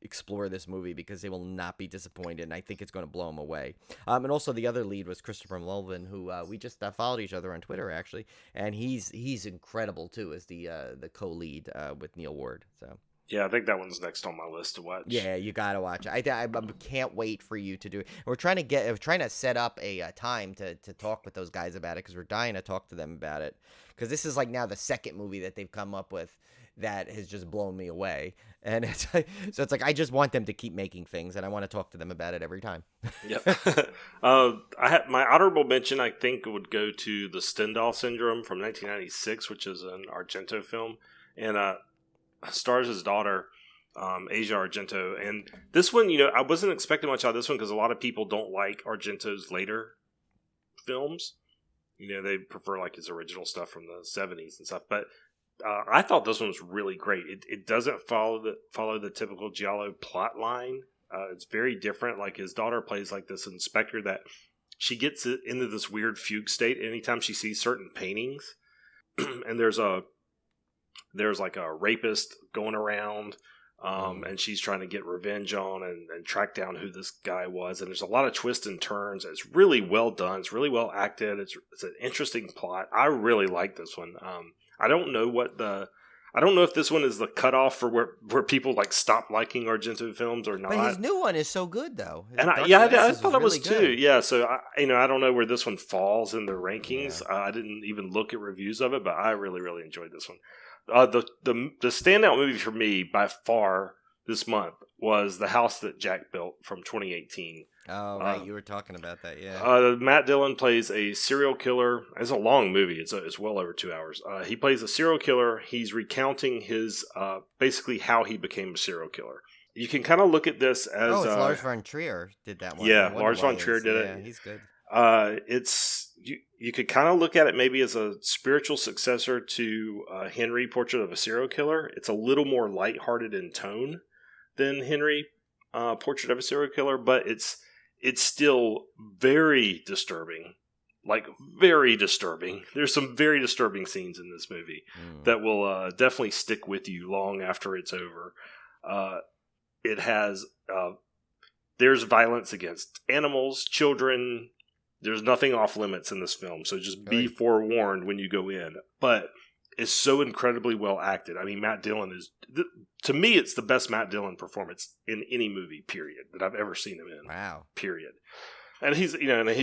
explore this movie because they will not be disappointed, and I think it's going to blow them away. And also the other lead was Christopher Melvin, who we just followed each other on Twitter actually, and he's incredible too as the co-lead with Neil Ward. So. Yeah, I think that one's next on my list to watch. Yeah, you gotta watch it. I can't wait for you to do it. We're trying to set up a time to talk with those guys about it because we're dying to talk to them about it. Because this is like now the second movie that they've come up with that has just blown me away, and it's like, so it's like I just want them to keep making things, and I want to talk to them about it every time. Yep. I had my honorable mention. I think would go to the Stendhal Syndrome from 1996, which is an Argento film, and stars his daughter, Asia Argento. And this one, I wasn't expecting much out of this one because a lot of people don't like Argento's later films. They prefer like his original stuff from the 70s and stuff. But I thought this one was really great. It doesn't follow the typical giallo plot line. It's very different. Like his daughter plays like this inspector that she gets into this weird fugue state anytime she sees certain paintings. And there's like a rapist going around, and she's trying to get revenge on and track down who this guy was. And there's a lot of twists and turns. It's really well done. It's really well acted. It's an interesting plot. I really like this one. I don't know if this one is the cutoff for where people like stop liking Argento films or not. But his new one is so good though. And I thought it was too. Yeah, so I don't know where this one falls in the rankings. Yeah. I didn't even look at reviews of it, but I really, really enjoyed this one. The standout movie for me by far this month was The House That Jack Built from 2018. Oh, right. You were talking about that, yeah. Matt Dillon plays a serial killer. It's a long movie. It's well over 2 hours. He plays a serial killer. He's recounting his basically how he became a serial killer. You can kind of look at this as... Oh, it's Lars von Trier did that one. Yeah, Lars von Trier did it. Yeah, he's good. It's you could kind of look at it maybe as a spiritual successor to Henry, Portrait of a Serial Killer. It's a little more lighthearted in tone than Henry, Portrait of a Serial Killer, but it's still very disturbing. Like, very disturbing. There's some very disturbing scenes in this movie that will definitely stick with you long after it's over. It has... there's violence against animals, children. There's nothing off limits in this film, so just be forewarned when you go in. But it's so incredibly well acted. I mean, Matt Dillon is... to me, it's the best Matt Dillon performance in any movie, period, that I've ever seen him in. Wow. Period. And he's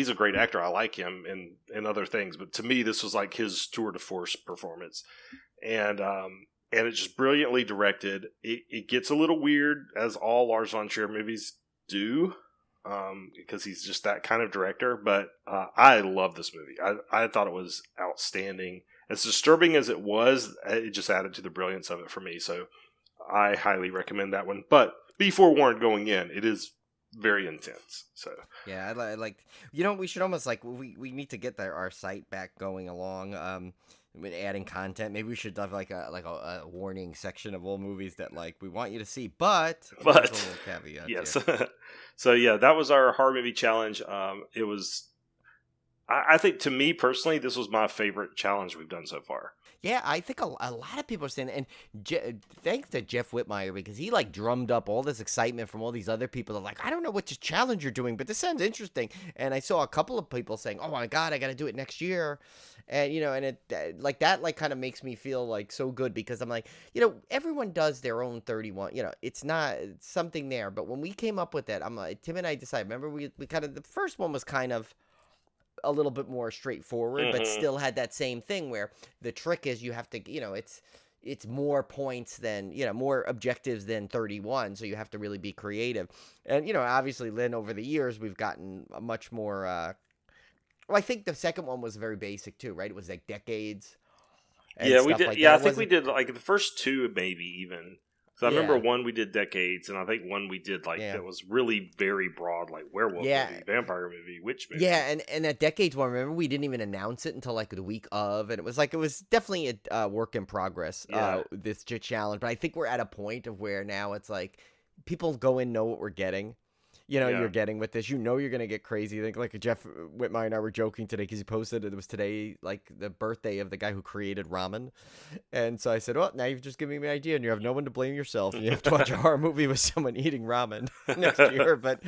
a great actor. I like him in other things, but to me, this was like his tour de force performance. And it's just brilliantly directed. It gets a little weird, as all Lars von Trier movies do, because he's just that kind of director. But I love this movie. I thought it was outstanding. As disturbing as it was, it just added to the brilliance of it for me. So I highly recommend that one. But be forewarned going in. It is very intense. So yeah, I like. We should almost we need to get our site back going along. Adding content. Maybe we should have like a warning section of all movies that we want you to see, but a little caveat. Yes. So yeah, that was our horror movie challenge. It was. I think, to me personally, this was my favorite challenge we've done so far. Yeah, I think a lot of people are saying, and thanks to Jeff Whitmire, because he drummed up all this excitement from all these other people that I don't know what challenge you're doing, but this sounds interesting. And I saw a couple of people saying, oh my God, I got to do it next year. And, and it that kind of makes me feel so good, because I'm everyone does their own 31, it's not something there. But when we came up with that, Tim and I decided, remember we kind of, the first one was kind of a little bit more straightforward, but still had that same thing where the trick is you have to, it's more points than, more objectives than 31. So you have to really be creative. And, obviously, Lynn, over the years, we've gotten a much more, well, I think the second one was very basic too, right? It was decades. Yeah, we did. I think we did the first two, maybe even. So I remember one we did decades, and I think one we did that was really very broad, like werewolf movie, vampire movie, witch movie. Yeah, and that decades one, remember we didn't even announce it until the week of, and it was definitely a work in progress. This challenge, but I think we're at a point of where now it's people go in, know what we're getting. you're getting with this. You're going to get crazy. I think like Jeff Whitmire and I were joking today because he posted it was today like the birthday of the guy who created ramen. And so I said, well, now you've just given me an idea and you have no one to blame yourself. And you have to watch a horror movie with someone eating ramen next year. But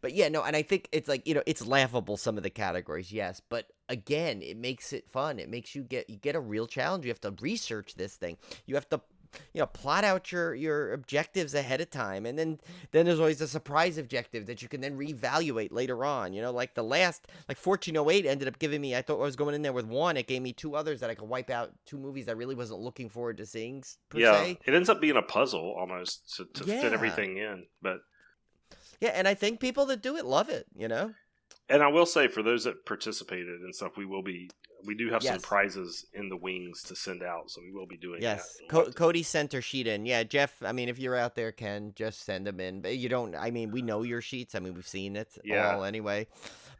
yeah, no. And I think it's like, it's laughable, some of the categories. Yes. But again, it makes it fun. It makes you get a real challenge. You have to research this thing. You have to plot out your objectives ahead of time, and then there's always a surprise objective that you can then reevaluate later on. Like the last, like 1408 ended up giving me, I thought I was going in there with one, it gave me two others that I could wipe out, two movies I really wasn't looking forward to seeing per se. It ends up being a puzzle almost to fit everything in. But yeah, and I think people that do it love it. And I will say, for those that participated and stuff, we do have some prizes in the wings to send out, so we will be doing that. Yes, Cody sent her sheet in. Yeah, Jeff, I mean, if you're out there, Ken, just send them in. But you don't, I mean, we know your sheets. I mean, we've seen it all anyway.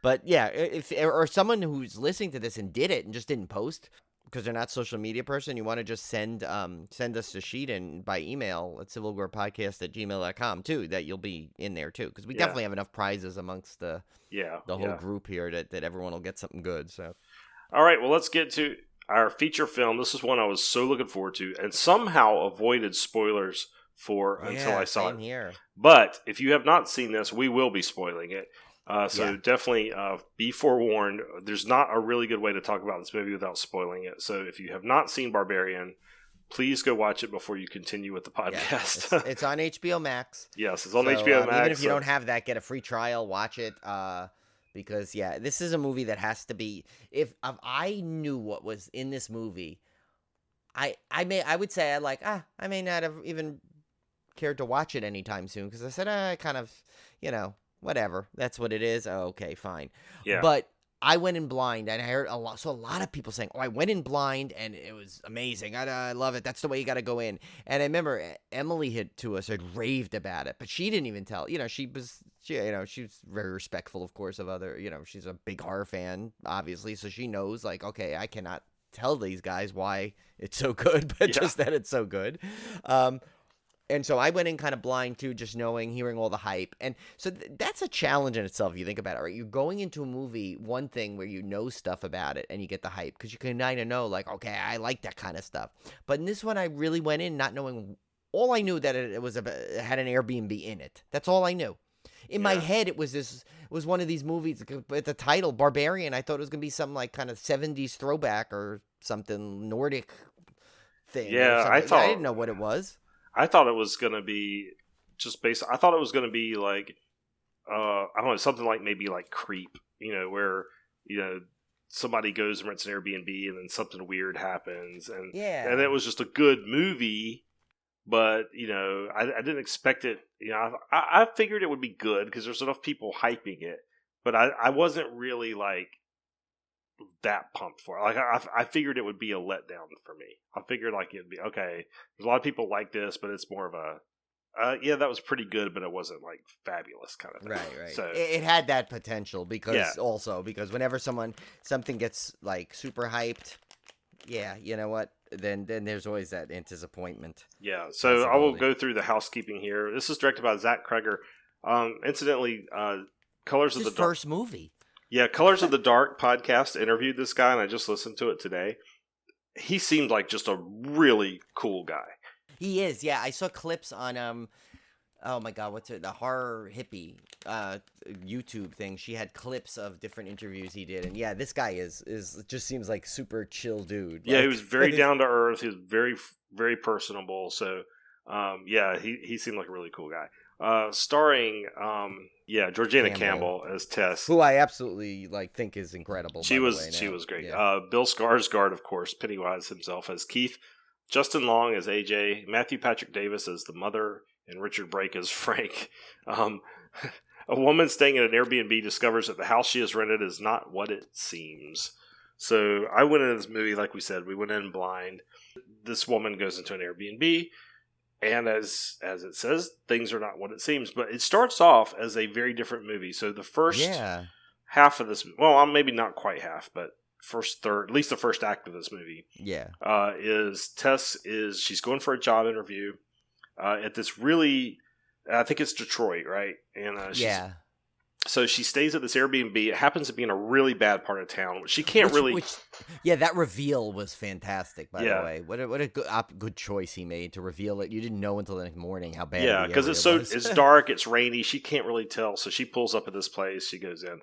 But yeah, if or someone who's listening to this and did it and just didn't post because they're not a social media person, you want to just send us the sheet in by email at civilwarpodcast@gmail.com too, that you'll be in there too. Because we definitely have enough prizes amongst the whole group here that everyone will get something good, so. All right, well, let's get to our feature film. This is one I was so looking forward to and somehow avoided spoilers for until I saw it. Here. But if you have not seen this, we will be spoiling it. So definitely be forewarned. There's not a really good way to talk about this movie without spoiling it. So if you have not seen Barbarian, please go watch it before you continue with the podcast. Yeah, it's on HBO Max. Yes, it's on HBO Max. Even if you don't have that, get a free trial, watch it. Because this is a movie that has to be. If I knew what was in this movie, I would say I may not have even cared to watch it anytime soon because I said I kind of whatever, that's what it is. Oh, okay, fine. Yeah. But I went in blind and I heard a lot of people saying, "Oh, I went in blind and it was amazing. I love it. That's the way you got to go in." And I remember Emily had raved about it, but she didn't even tell. She was very respectful, of course, of other. She's a big horror fan, obviously, so she knows okay, I cannot tell these guys why it's so good, but just that it's so good. And so I went in kind of blind too, just hearing all the hype. And so that's a challenge in itself if you think about it, right? You're going into a movie, one thing where you know stuff about it and you get the hype because you can kind of know okay, I like that kind of stuff. But in this one, I really went in not knowing. All I knew that it had an Airbnb in it. That's all I knew. In my head, it was one of these movies with the title Barbarian. I thought it was going to be some kind of 70s throwback or something Nordic thing. Yeah, I didn't know what it was. I thought it was going to be I thought it was going to be like, I don't know, something like maybe like Creep, where, somebody goes and rents an Airbnb and then something weird happens. And it was just a good movie, but, I didn't expect it. I figured it would be good because there's enough people hyping it, but I wasn't really that pumped for it. I figured it would be a letdown for me. I figured it'd be okay. There's a lot of people like this, but it's more of a that was pretty good, but it wasn't fabulous kind of thing. Right. So it had that potential because whenever something gets super hyped, you know what? Then there's always that disappointment. Yeah. So I will go through the housekeeping here. This is directed by Zach Kreger. Incidentally, Colors of the Dark. First movie. Yeah, Colors of the Dark podcast interviewed this guy, and I just listened to it today. He seemed like just a really cool guy. He is, yeah. I saw clips on oh my god, what's it? The horror hippie YouTube thing. She had clips of different interviews he did, and yeah, this guy is just seems like super chill dude. Yeah, he was very down to earth. He was very very personable. So, he seemed like a really cool guy. Starring Georgina Campbell as Tess, who I absolutely think is incredible. She was great. Yeah. Bill Skarsgård, of course, Pennywise himself as Keith, Justin Long as AJ, Matthew Patrick Davis as the mother, and Richard Brake as Frank. A woman staying at an Airbnb discovers that the house she has rented is not what it seems. So I went into this movie, like we said, we went in blind. This woman goes into an Airbnb. And as it says, things are not what it seems. But it starts off as a very different movie. So the first half of this, well, maybe not quite half, but first third, at least the first act of this movie, is Tess she's going for a job interview at this really I think it's Detroit, right? And Yeah. so she stays at this Airbnb. It happens to be in a really bad part of town. She can't really. Yeah, that reveal was fantastic. By the Yeah. way, what a good choice he made to reveal it. You didn't know until the next morning how bad. Yeah, the because area was. it's dark, it's rainy. She can't really tell, so she pulls up at this place. She goes in.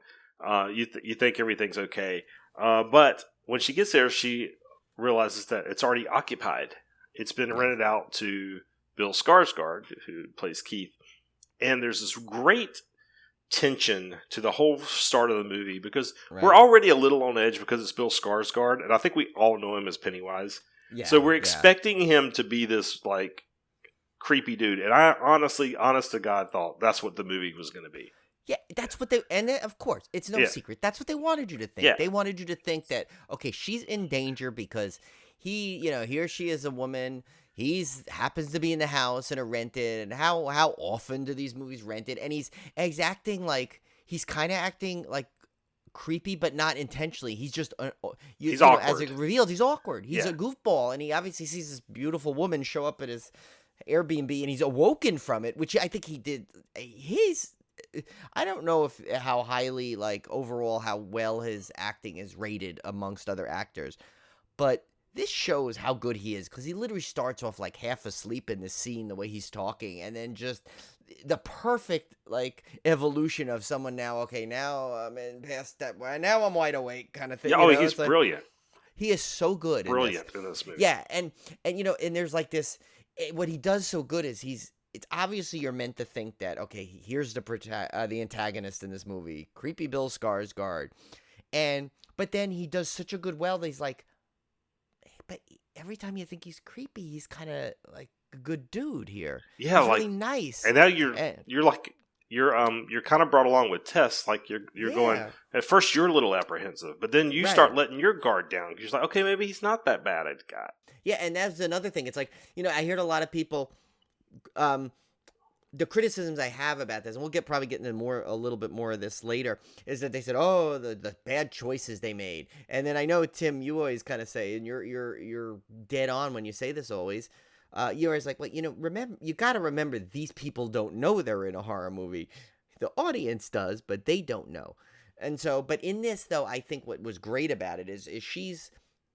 You think everything's okay, but when she gets there, she realizes that it's already occupied. It's been rented out to Bill Skarsgård, who plays Keith, and there's this great tension to the whole start of the movie because we're already a little on edge because it's Bill Skarsgård, and I think we all know him as Pennywise. Yeah, so we're expecting him to be this like creepy dude, and I honest to God, thought that's what the movie was going to be. Yeah, that's what of course, it's no secret. That's what they wanted you to think. Yeah. They wanted you to think that, okay, she's in danger because here she is a woman. Happens to be in the house and rented. And how often do these movies rented? And he's acting like, he's kind of acting like creepy, but not intentionally. He's just, he's awkward. As it revealed, he's awkward. He's a goofball. And he obviously sees this beautiful woman show up at his Airbnb and he's awoken from it, which I think he did. I don't know how highly, like, overall how well his acting is rated amongst other actors, but this shows how good he is because he literally starts off like half asleep in this scene, the way he's talking, and then just the perfect like evolution of someone now. Okay, now I'm in past that. Now I'm wide awake, kind of thing. Yeah, he's brilliant. He is so good. Brilliant in this movie. Yeah, and and there's like this. What he does so good is it's obviously you're meant to think that, okay, here's the antagonist in this movie, creepy Bill Skarsgård, but then he does such a good that he's like, but every time you think he's creepy, he's kind of like a good dude here. Yeah, he's like really nice. And now you're kind of brought along with Tess, like you're going. At first, you're a little apprehensive, but then you start letting your guard down. You're like, okay, maybe he's not that bad a guy. Yeah, and that's another thing. It's like, I heard a lot of people. The criticisms I have about this, and we'll probably get into a little bit more of this later, is that they said, "Oh, the bad choices they made." And then I know, Tim, you always kind of say, and you're dead on when you say this always. You're always like, "Well, remember, you got to remember, these people don't know they're in a horror movie. The audience does, but they don't know." And so, but in this though, I think what was great about it is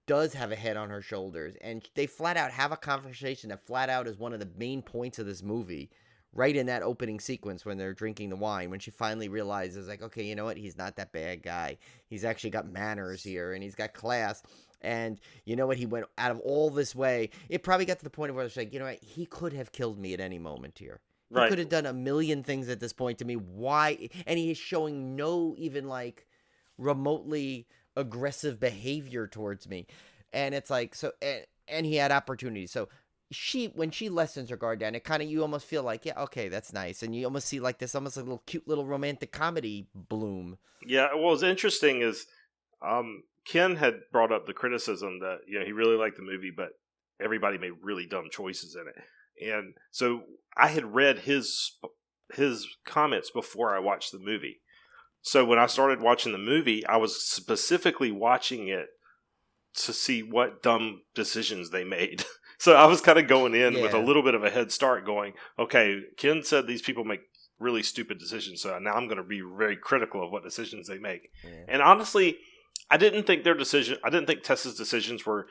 does have a head on her shoulders, and they flat out have a conversation that flat out is one of the main points of this movie. Right in that opening sequence when they're drinking the wine, when she finally realizes, like, okay, you know what? He's not that bad guy. He's actually got manners here, and he's got class. And you know what? He went out of all this way. It probably got to the point where it's like, you know what? He could have killed me at any moment here. He could have done a million things at this point to me. Why? And he is showing no even, like, remotely aggressive behavior towards me. And it's like, so, and he had opportunities. So, when she lessens her guard down, it kind of, you almost feel like, yeah, okay, that's nice. And you almost see like this, almost like a little cute little romantic comedy bloom. Yeah. What was interesting is, Ken had brought up the criticism that, he really liked the movie, but everybody made really dumb choices in it. And so I had read his comments before I watched the movie. So when I started watching the movie, I was specifically watching it to see what dumb decisions they made. So I was kind of going in with a little bit of a head start going, okay, Ken said these people make really stupid decisions, so now I'm going to be very critical of what decisions they make. Yeah. And honestly, I didn't think Tessa's decisions were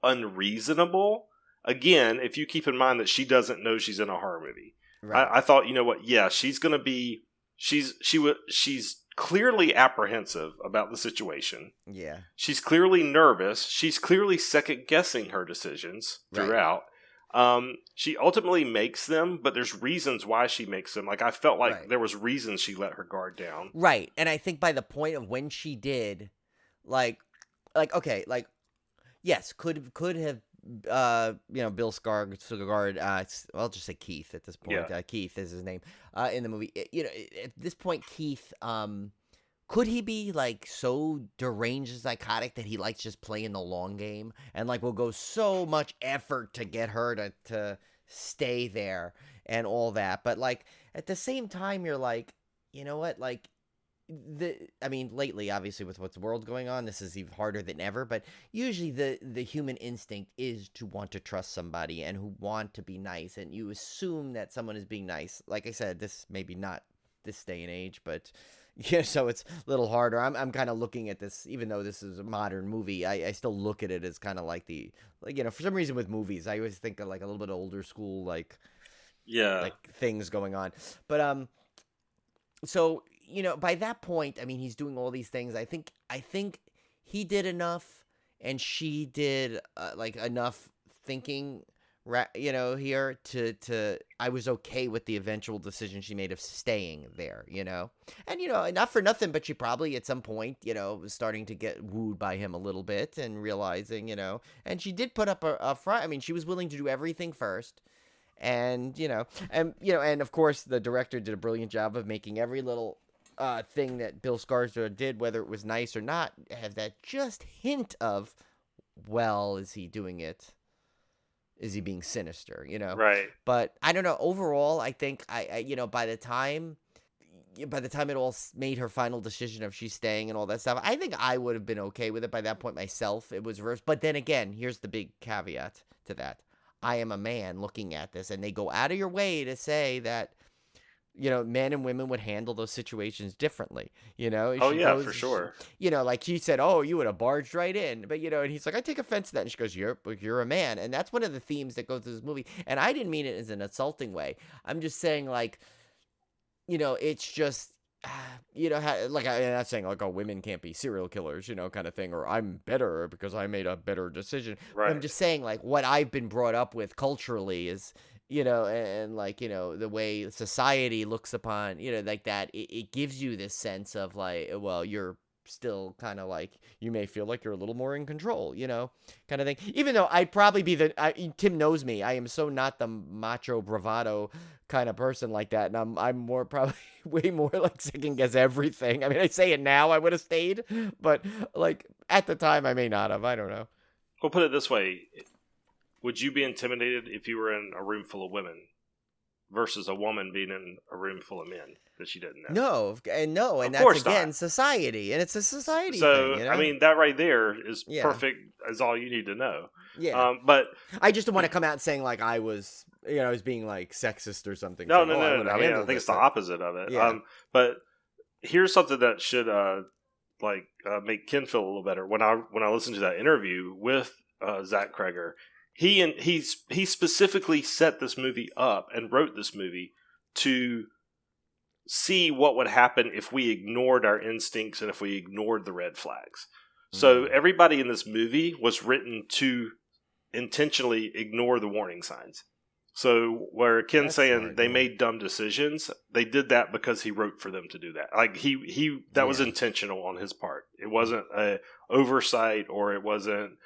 unreasonable. Again, if you keep in mind that she doesn't know she's in a horror movie. Right. I thought, you know what, yeah, she's going to be, she's clearly apprehensive about the situation. Yeah. She's clearly nervous. She's clearly second-guessing her decisions throughout. Right. She ultimately makes them, but there's reasons why she makes them. Like, I felt like there was reasons she let her guard down. Right. And I think by the point of when she did, okay, yes, could have Bill Skarsgård, I'll just say Keith at this point. Yeah. Keith is his name in the movie. At this point, Keith, could he be like so deranged and psychotic that he likes just playing the long game and like will go so much effort to get her to stay there and all that? But like at the same time, you're like, you know what, like lately, obviously, with what's the world going on, this is even harder than ever. But usually, the human instinct is to want to trust somebody and who want to be nice, and you assume that someone is being nice. Like I said, this maybe not this day and age, but yeah, so it's a little harder. I'm kind of looking at this, even though this is a modern movie. I still look at it as kind of like for some reason with movies, I always think of like a little bit older school, like things going on, but so by that point, I mean, he's doing all these things. I think he did enough, and she did enough thinking, here to I was okay with the eventual decision she made of staying there, and not for nothing, but she probably at some point, was starting to get wooed by him a little bit and realizing, and she did put up a front. I mean, she was willing to do everything first. And and of course the director did a brilliant job of making every little thing that Bill Skarsgård did, whether it was nice or not, have that just hint of, well, is he doing it? Is he being sinister? Right. But I don't know. Overall, I think I by the time it all made her final decision of she's staying and all that stuff, I think I would have been okay with it by that point myself. It was reversed. But then again, here's the big caveat to that. I am a man looking at this, and they go out of your way to say that, men and women would handle those situations differently, Oh, yeah, for sure. Like she said, oh, you would have barged right in. But, and he's like, I take offense to that. And she goes, you're a man. And that's one of the themes that goes through this movie. And I didn't mean it as an insulting way. I'm just saying, like, it's just, I'm not saying like, oh, women can't be serial killers, kind of thing, or I'm better because I made a better decision. Right. I'm just saying, like, what I've been brought up with culturally is, and like, the way society looks upon, like that, it gives you this sense of like, well, you're still kind of like, you may feel like you're a little more in control, kind of thing. Even though I'd probably be Tim knows me. I am so not the macho bravado kind of person like that. And I'm more probably way more like second guess everything. I mean, I say it now, I would have stayed, but like at the time I may not have. I don't know. Well, put it this way. Would you be intimidated if you were in a room full of women versus a woman being in a room full of men that she didn't know? No, and that's again not society, and it's a society thing. I mean, that right there is perfect as all you need to know. Yeah, but I just don't want to come out saying like I was, I was being like sexist or something. No. I mean, I think it's the opposite of it. Yeah. But here's something that should make Ken feel a little better. When I listened to that interview with Zach Kreger, he specifically set this movie up and wrote this movie to see what would happen if we ignored our instincts and if we ignored the red flags. So everybody in this movie was written to intentionally ignore the warning signs. So where Ken's saying they made dumb decisions, they did that because he wrote for them to do that. Like that was intentional on his part. It wasn't a oversight, or it wasn't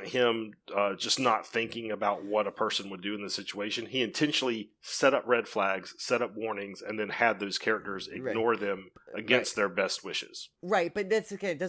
him just not thinking about what a person would do in the situation. He intentionally set up red flags, set up warnings, and then had those characters ignore them against their best wishes. Right, but that's okay. It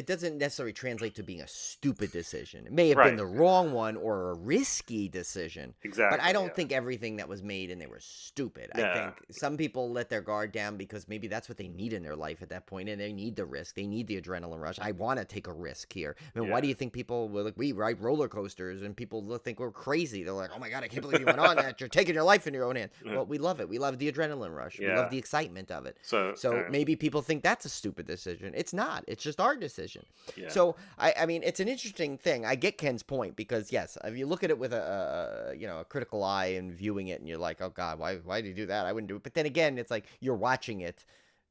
doesn't necessarily translate to being a stupid decision. It may have been the wrong one or a risky decision. Exactly. But I don't think everything that was made and they were stupid. I think some people let their guard down because maybe that's what they need in their life at that point, and they need the risk. They need the adrenaline rush. I want to take a risk here. I mean, why do you think people we ride roller coasters and people think we're crazy? They're like, oh my God, I can't believe you went on that. You're taking your life in your own hands. Well, we love it. We love the adrenaline rush. We love the excitement of it. So maybe people think that's a stupid decision. It's not. It's just our decision. Yeah. So I mean, it's an interesting thing. I get Ken's point because yes, if you look at it with a critical eye and viewing it, and you're like, oh God, why did you do that? I wouldn't do it. But then again, it's like you're watching it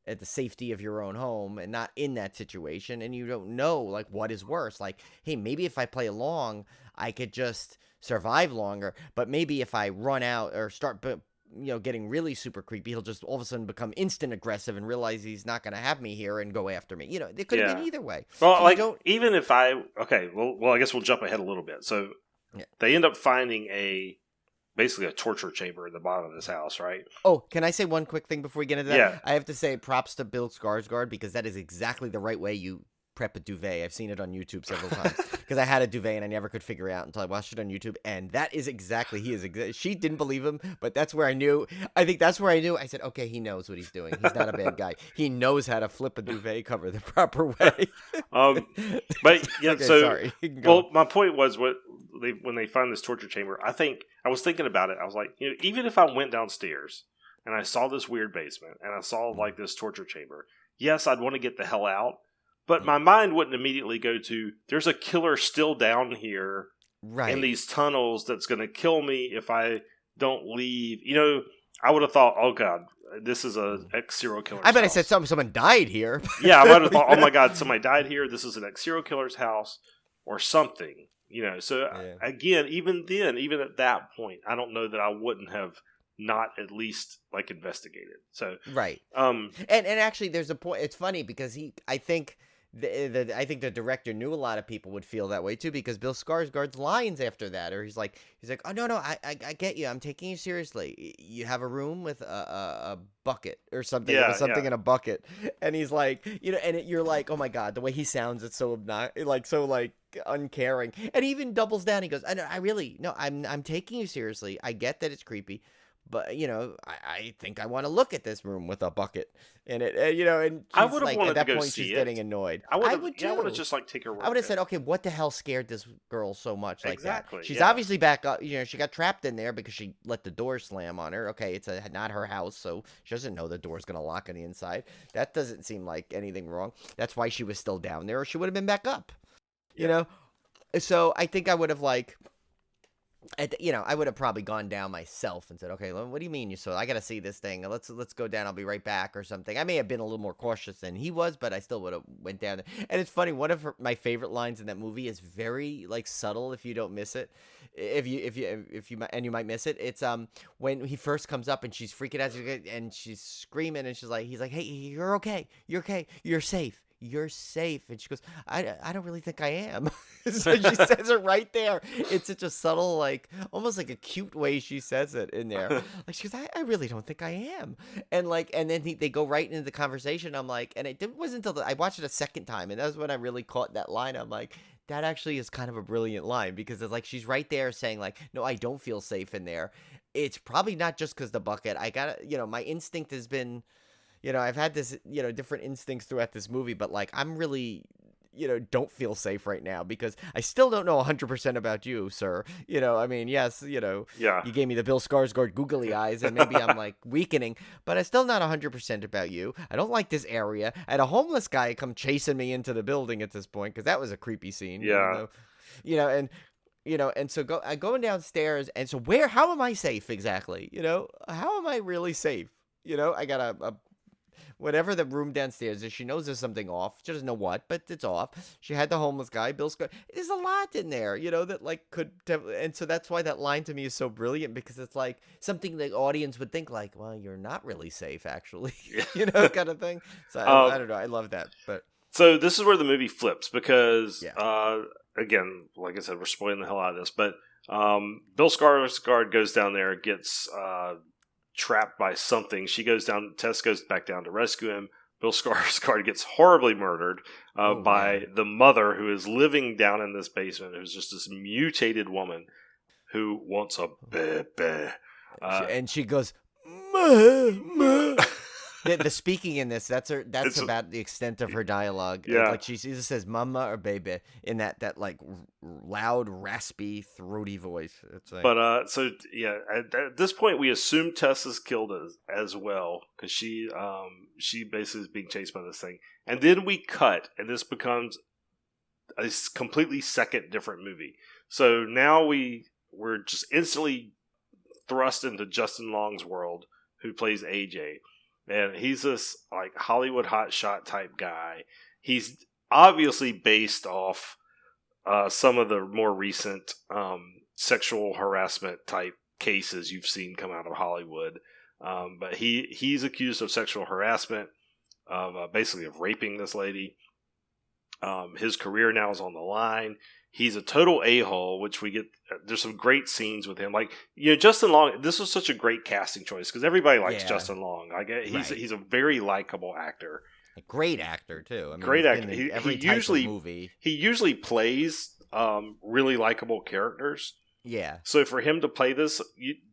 at the safety of your own home and not in that situation, and you don't know like what is worse. Like, hey, maybe if I play along, I could just survive longer, but maybe if I run out or start getting really super creepy, he'll just all of a sudden become instant aggressive and realize he's not going to have me here and go after me. It could have been either way. Well, so I guess we'll jump ahead a little bit. So they end up finding basically a torture chamber in the bottom of this house, right? Oh, can I say one quick thing before we get into that? Yeah. I have to say props to Bill Skarsgård because that is exactly the right way you prep a duvet. I've seen it on YouTube several times because I had a duvet and I never could figure it out until I watched it on YouTube. And that is exactly, she didn't believe him, but that's where I knew. I think that's where I knew. I said, okay, he knows what he's doing. He's not a bad guy. He knows how to flip a duvet cover the proper way. But yeah, okay, so sorry. Well, my point was when they find this torture chamber. I was thinking about it. I was like, even if I went downstairs and I saw this weird basement and I saw like this torture chamber, yes, I'd want to get the hell out. But my mind wouldn't immediately go to, there's a killer still down here in these tunnels that's going to kill me if I don't leave. I would have thought, oh God, this is a ex-serial killer. I bet I said someone died here. Yeah, I would have thought, oh my God, somebody died here. This is an ex-serial killer's house or something. So again, even at that point, I don't know that I wouldn't have not at least like investigated. So right. And actually, there's a point. It's funny because I think the director knew a lot of people would feel that way too, because Bill Skarsgård's lines after that, or he's like, oh no, I get you. I'm taking you seriously. You have a room with a bucket or something, in a bucket, and he's like, you're like, oh my God, the way he sounds, it's so uncaring, and he even doubles down. He goes, I'm taking you seriously. I get that it's creepy. But, I think I want to look at this room with a bucket in it, and I would have wanted at that to go point see she's it. getting annoyed. I would just like take her. I would have said, okay, what the hell scared this girl so much like exactly, that? She's obviously back up. She got trapped in there because she let the door slam on her. Okay, it's not her house, so she doesn't know the door's going to lock on the inside. That doesn't seem like anything wrong. That's why she was still down there, or she would have been back up. So I think I would have I would have probably gone down myself and said, okay, what do you mean I got to see this thing. Let's go down. I'll be right back or something. I may have been a little more cautious than he was, but I still would have went down there. And it's funny. One of my favorite lines in that movie is very subtle. If you don't miss it, if you might miss it. It's when he first comes up and she's freaking out and she's screaming and he's like, hey, you're okay. You're safe. You're safe. And she goes, I don't really think I am. So she says it right there. It's such a subtle, almost like a cute way she says it in there. She goes, I really don't think I am. And then they go right into the conversation. I'm like, and it wasn't until I watched it a second time, and that was when I really caught that line. I'm like, that actually is kind of a brilliant line, because it's she's right there saying no, I don't feel safe in there. It's probably not just because the bucket. I gotta, my instinct has been, I've had this, different instincts throughout this movie, but I'm really, don't feel safe right now because I still don't know 100% about you, sir. Yes, you gave me the Bill Skarsgård googly eyes and maybe I'm weakening, but I'm still not 100% about you. I don't like this area. I had a homeless guy come chasing me into the building at this point because that was a creepy scene. Yeah. And so going downstairs, and so how am I safe exactly? How am I really safe? I got a whatever the room downstairs is, she knows there's something off. She doesn't know what, but it's off. She had the homeless guy, Bill Scott. There's a lot in there, that could. And so that's why that line to me is so brilliant, because it's something the audience would think well, you're not really safe, actually, kind of thing. So I don't know. I love that. But so this is where the movie flips because, again, like I said, we're spoiling the hell out of this, but Bill Skarsgård goes down there, gets trapped by something. Tess goes back down to rescue him. Bill Skarsgård gets horribly murdered by the mother, who is living down in this basement, who's just this mutated woman who wants a baby. And she goes, "Ma." The speaking in this, that's about the extent of her dialogue. Yeah. She either says mama or baby in that loud, raspy, throaty voice. It's but at this point we assume Tess is killed as well, because she basically is being chased by this thing, and then we cut, and this becomes a completely second different movie. So now we're just instantly thrust into Justin Long's world, who plays AJ. And he's this Hollywood hotshot type guy. He's obviously based off some of the more recent sexual harassment type cases you've seen come out of Hollywood. But he's accused of sexual harassment, of basically of raping this lady. His career now is on the line. He's a total a-hole, which we get. There's some great scenes with him. Justin Long, this was such a great casting choice because everybody likes Justin Long. He's a very likable actor. A great actor too. I mean, Great he's actor. been in every He type usually of movie. he usually plays really likable characters. Yeah. So for him to play this,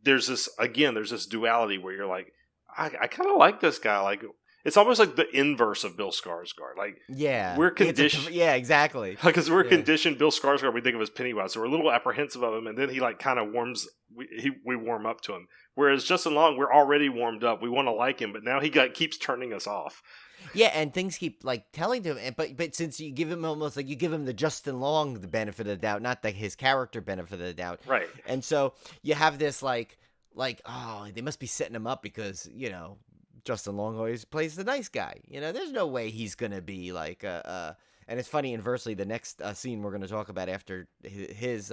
there's this duality where you're like, I kind of like this guy. Like it's almost like the inverse of Bill Skarsgård. Like Yeah. we're conditioned, Yeah, exactly. because we're Yeah. conditioned. Bill Skarsgård, we think of as Pennywise, so we're a little apprehensive of him, and then he like kind of warms. We warm up to him. Whereas Justin Long, we're already warmed up. We want to like him, but now he keeps turning us off. Yeah, and things keep like telling to him, but since you give him almost like you give him the Justin Long the benefit of the doubt, not his character benefit of the doubt, Right. and so you have this like oh, they must be setting him up because Justin Long always plays the nice guy. There's no way he's gonna be like and it's funny inversely. The next scene we're gonna talk about after his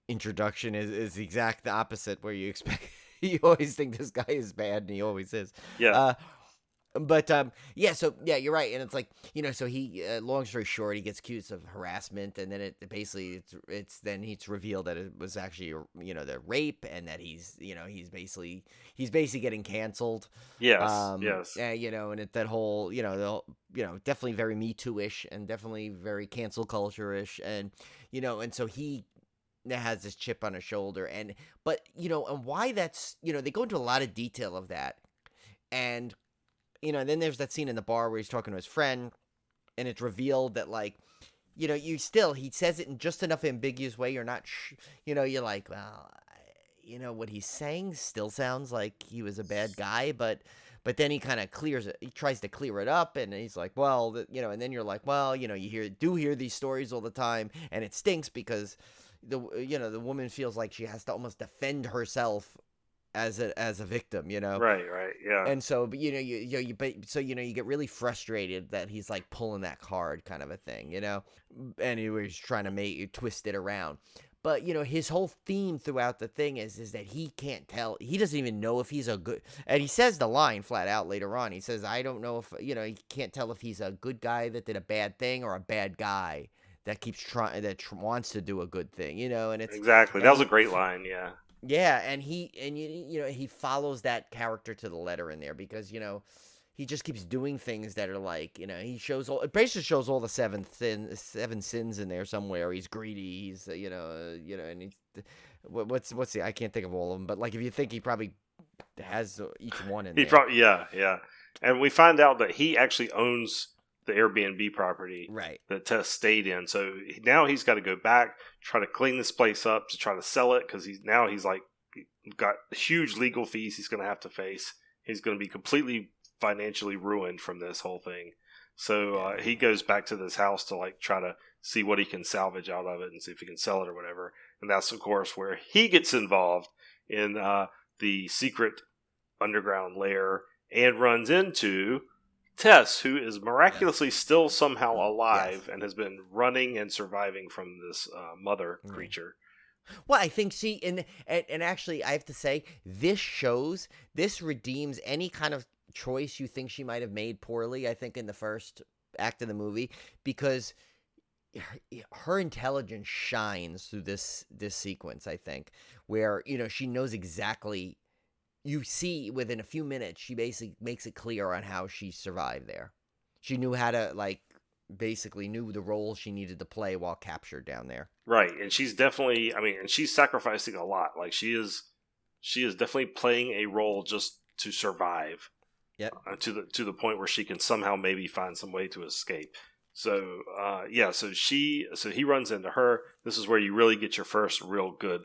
introduction is the exact opposite, where you expect you always think this guy is bad, and he always is. Yeah. But yeah, so yeah, you're right, and it's like so he, long story short, he gets accused of harassment, and then it basically it's revealed that it was actually the rape, and that he's basically getting canceled. Yes. Yes. And that whole definitely very Me Too-ish, and definitely very cancel culture-ish, and and so he has this chip on his shoulder, and why that's they go into a lot of detail of that, and. Then there's that scene in the bar where he's talking to his friend, and it's revealed that, like, he says it in just enough ambiguous way. You're not, you're like, well, what he's saying still sounds like he was a bad guy, but then he kind of clears it. He tries to clear it up, and he's like, well, and then you're like, well, you hear these stories all the time, and it stinks because the woman feels like she has to almost defend herself as a victim, Right, yeah. And so, but you get really frustrated that he's like pulling that card, kind of a thing, and he was trying to make you twist it around. But his whole theme throughout the thing is that he can't tell. He doesn't even know if he's a good. And he says the line flat out later on. He says, "I don't know if he can't tell if he's a good guy that did a bad thing or a bad guy that keeps trying wants to do a good thing." And it's exactly that was a great line. Yeah. Yeah, and he follows that character to the letter in there, because he just keeps doing things that are like he basically shows all the seven sins in there somewhere. He's greedy. He's and he's what's the I can't think of all of them, but like if you think he probably has each one in there. Yeah, and we find out that he actually owns the Airbnb property right that Tess stayed in. So now he's got to go back, try to clean this place up to try to sell it, because he's like got huge legal fees he's going to have to face. He's going to be completely financially ruined from this whole thing. So he goes back to this house to like try to see what he can salvage out of it and see if he can sell it or whatever. And that's of course where he gets involved in the secret underground lair and runs into Tess, who is miraculously still somehow alive and has been running and surviving from this mother creature. Well, I think and actually I have to say this redeems any kind of choice you think she might have made poorly, I think, in the first act of the movie, because her intelligence shines through this sequence, I think, where she knows exactly. You see, within a few minutes, she basically makes it clear on how she survived there. She knew how to, basically knew the role she needed to play while captured down there. Right, and she's definitely, and she's sacrificing a lot. Like, she is definitely playing a role just to survive. Yep. To the point where she can somehow maybe find some way to escape. So, so he runs into her. This is where you really get your first real good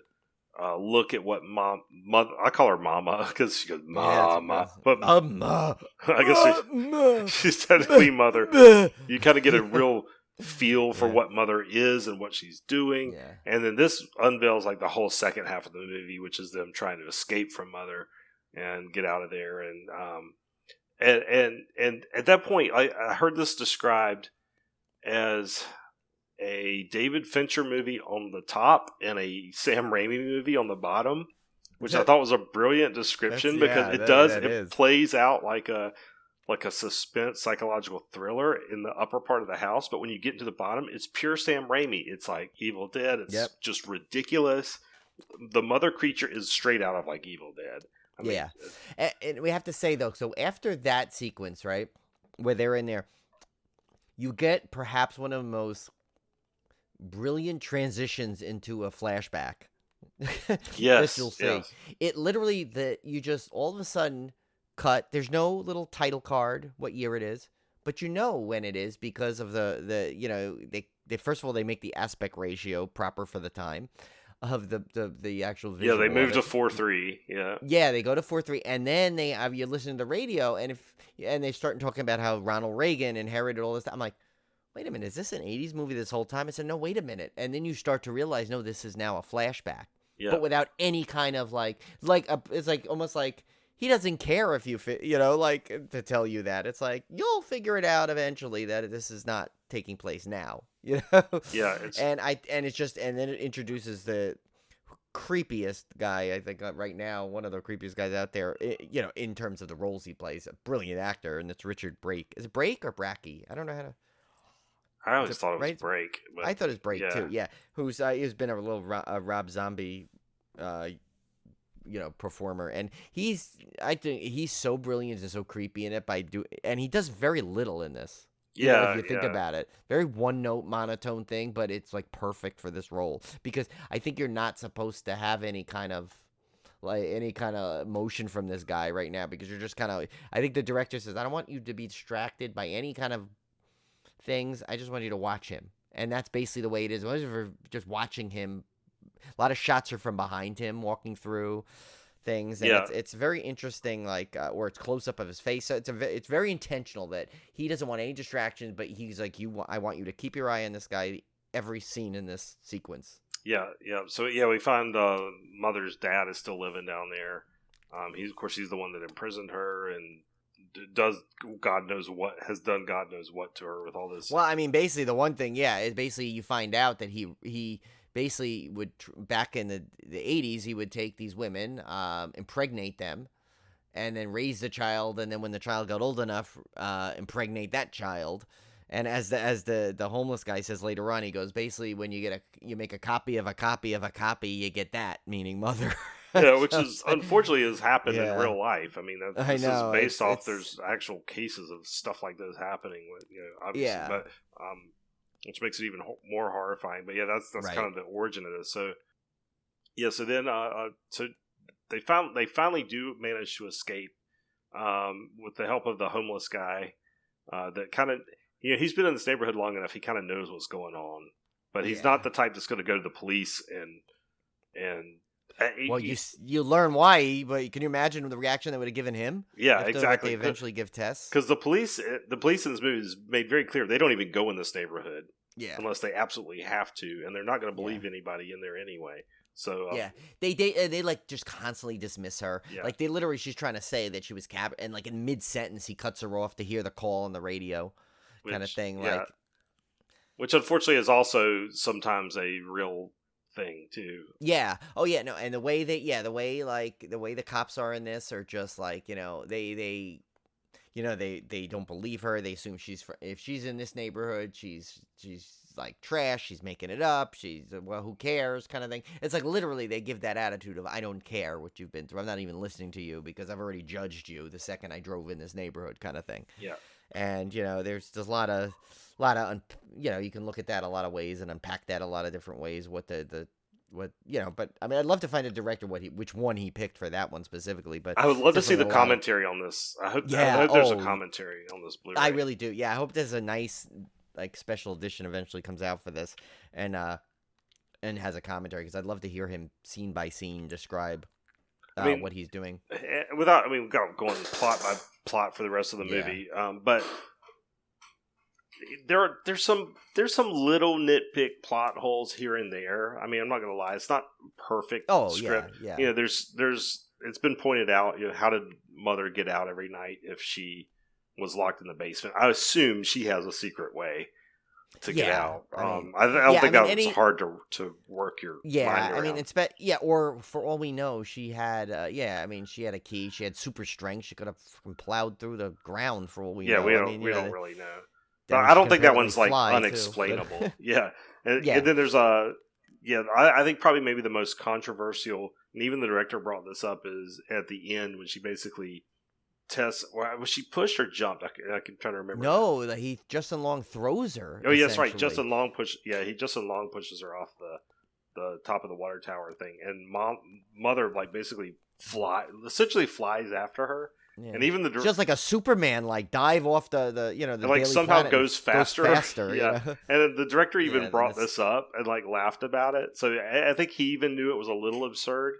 look at what mother. I call her Mama because she goes Mama, but Mama. I guess she's technically Mother. You kind of get a real feel for what Mother is and what she's doing, and then this unveils like the whole second half of the movie, which is them trying to escape from Mother and get out of there. And at that point, I heard this described as a David Fincher movie on the top and a Sam Raimi movie on the bottom, which I thought was a brilliant description because it plays out like a suspense psychological thriller in the upper part of the house, but when you get into the bottom, it's pure Sam Raimi. It's like Evil Dead. It's just ridiculous. The mother creature is straight out of like Evil Dead. And we have to say though, so after that sequence, right? where they're in there, you get perhaps one of the most brilliant transitions into a flashback. Yes, This you'll see. yes. It literally that you just all of a sudden cut. There's no little title card what year it is, but you know when it is because of the they first of all they make the aspect ratio proper for the time of the actual visual. Yeah, they moved of to it. 4:3. Yeah. Yeah, they go to 4:3, and then they have you listen to the radio, and they start talking about how Ronald Reagan inherited all this. I'm like, wait a minute, is this an '80s movie this whole time? I said, no, wait a minute, and then you start to realize, no, this is now a flashback, Yeah. but without any kind of it's like almost like he doesn't care if like to tell you that it's like you'll figure it out eventually that this is not taking place now, Yeah, and then it introduces the creepiest guy, I think, right now, one of the creepiest guys out there, in terms of the roles he plays. A brilliant actor, and it's Richard Brake. Is it Brake or Brackey? I don't know how to... I always thought it was Break. But I thought it was Brake, too, yeah. He's been a little Rob Zombie, performer, and I think he's so brilliant and so creepy in it and he does very little in this. If you think about it, very one-note monotone thing, but it's like perfect for this role because I think you're not supposed to have any kind of emotion from this guy right now because you're just kind of. I think the director says, "I don't want you to be distracted by any kind of things. I just want you to watch him," and that's basically the way it is. Just watching him. A lot of shots are from behind him walking through things, and it's very interesting, or it's close up of his face. So it's very intentional that he doesn't want any distractions, but he's like, I want you to keep your eye on this guy every scene in this sequence. Yeah. So we find mother's dad is still living down there. He's the one that imprisoned her and does God knows what to her with all this. Well, I mean, basically the one thing, is basically you find out that he basically would back in the 80s he would take these women, impregnate them, and then raise the child, and then when the child got old enough, impregnate that child. And as the homeless guy says later on, he goes, basically when you make a copy of a copy of a copy, you get that, meaning mother. Yeah, which is unfortunately has happened in real life. I mean, this is based off. There's actual cases of stuff like this happening with, obviously, but which makes it even more horrifying. But that's right. Kind of the origin of this. So so then so they finally do manage to escape with the help of the homeless guy. That kind of he's been in this neighborhood long enough. He kind of knows what's going on, but he's not the type that's going to go to the police and. Well, you learn why, but can you imagine the reaction they would have given him? Yeah, exactly. They eventually give Tess, because the police in this movie is made very clear they don't even go in this neighborhood, unless they absolutely have to, and they're not going to believe anybody in there anyway. So they like just constantly dismiss her. Yeah. Like they literally, she's trying to say that she was and like in mid sentence he cuts her off to hear the call on the radio, kind of thing. Which unfortunately is also sometimes a real thing too. Yeah. Oh yeah. No. And the way the cops are in this are just like they don't believe her. They assume if she's in this neighborhood, she's like trash. She's making it up. She's who cares kind of thing. It's like literally they give that attitude of I don't care what you've been through. I'm not even listening to you because I've already judged you the second I drove in this neighborhood kind of thing. Yeah. And there's a lot of you can look at that a lot of ways and unpack that a lot of different ways. But I mean, I'd love to find a director which one he picked for that one specifically. But I would love to see the commentary on this. I hope there's a commentary on this Blu-ray. I really do. Yeah, I hope there's a nice special edition eventually comes out for this and has a commentary because I'd love to hear him scene by scene describe what he's doing without going plot by plot for the rest of the movie. But there's some little nitpick plot holes here and there. I mean, I'm not gonna lie, it's not perfect script. Yeah. There's it's been pointed out. How did Mother get out every night if she was locked in the basement? I assume she has a secret way to get out. I don't think that was hard to work your mind around. I mean, or for all we know, she had she had a key. She had super strength. She could have plowed through the ground for all we know. We don't really know. I don't think that one's unexplainable. Too, yeah. And then there's I think probably maybe the most controversial, and even the director brought this up, is at the end when she basically Tess, was she pushed or jumped? I can try to remember. No, Justin Long throws her. Oh, yeah, that's right. essentially. Justin Long pushes her off the top of the water tower thing, and mother like basically essentially flies after her. Yeah. And even just like a Superman, like dive off the and like Daily somehow Planet goes faster. Yeah. You know? And the director even brought this this up and like laughed about it. So I think he even knew it was a little absurd.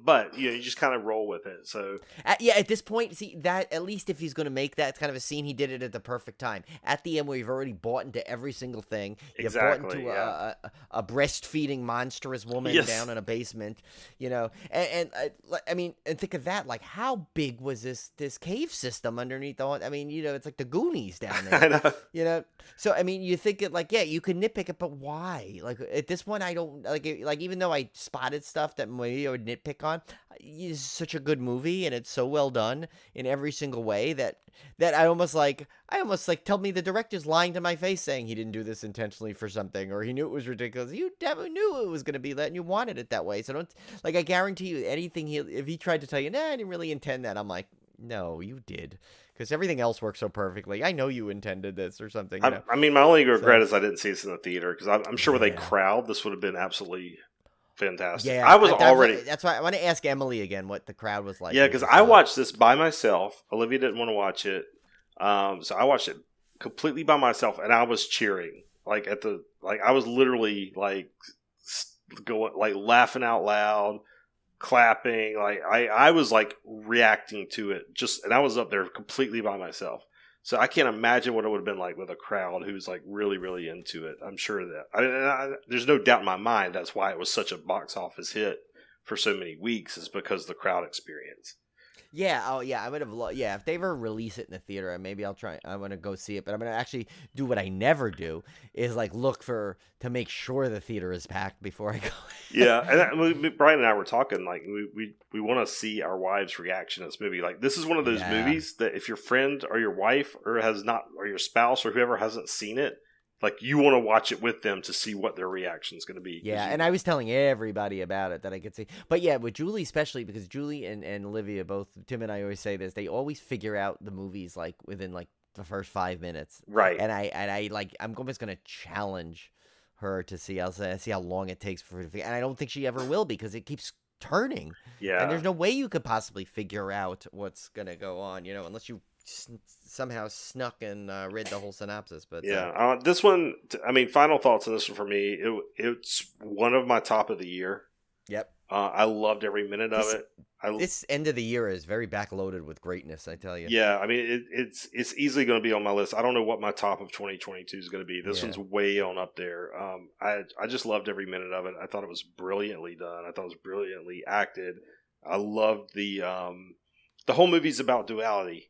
But you just kind of roll with it. So at this point, see that at least if he's going to make that kind of a scene, he did it at the perfect time. At the end, where you've already bought into every single thing, you've bought into a breastfeeding monstrous woman down in a basement, and I mean, and think of that, like how big was this cave system underneath the? I mean, it's like the Goonies down there. I know. So I mean, you think it like you can nitpick it, but why? Like at this point, I don't like it, like even though I spotted stuff that maybe I would nitpick on, it's such a good movie and it's so well done in every single way that I almost like tell me the director's lying to my face saying he didn't do this intentionally for something or he knew it was ridiculous. You definitely knew it was going to be that and you wanted it that way. So don't I guarantee you anything if he tried to tell you, I didn't really intend that. I'm like, no, you did. Because everything else works so perfectly. I know you intended this or something. I mean, my only regret is I didn't see this in the theater because I'm sure with a crowd, this would have been absolutely fantastic. Yeah, That's why I want to ask Emily again what the crowd was like. Yeah, because I watched this by myself. Olivia didn't want to watch it, so I watched it completely by myself, and I was cheering I was literally going laughing out loud, clapping. I was reacting to it and I was up there completely by myself. So I can't imagine what it would have been like with a crowd who's really, really into it. I'm sure that there's no doubt in my mind that's why it was such a box office hit for so many weeks is because of the crowd experience. Yeah. Oh, yeah. I would have. If they ever release it in the theater, maybe I'll try. I want to go see it, but I'm gonna actually do what I never do is look to make sure the theater is packed before I go. Yeah, and Brian and I were talking we want to see our wives' reaction to this movie. This is one of those movies that if your friend or your wife or your spouse or whoever hasn't seen it, you want to watch it with them to see what their reaction is going to be. Yeah, and I was telling everybody about it that I could see. But yeah, with Julie especially, because Julie and Olivia, both Tim and I always say this, they always figure out the movies within the first 5 minutes. Right. And I'm almost going to challenge her to see how long it takes for her to figure. And I don't think she ever will because it keeps turning. Yeah. And there's no way you could possibly figure out what's going to go on, unless you somehow snuck and read the whole synopsis. But this one, final thoughts on this one for me. It's one of my top of the year. Yep. I loved every minute of it. This end of the year is very backloaded with greatness, I tell you. Yeah, it's easily going to be on my list. I don't know what my top of 2022 is going to be. This one's way on up there. I just loved every minute of it. I thought it was brilliantly done. I thought it was brilliantly acted. I loved the whole movie's about duality.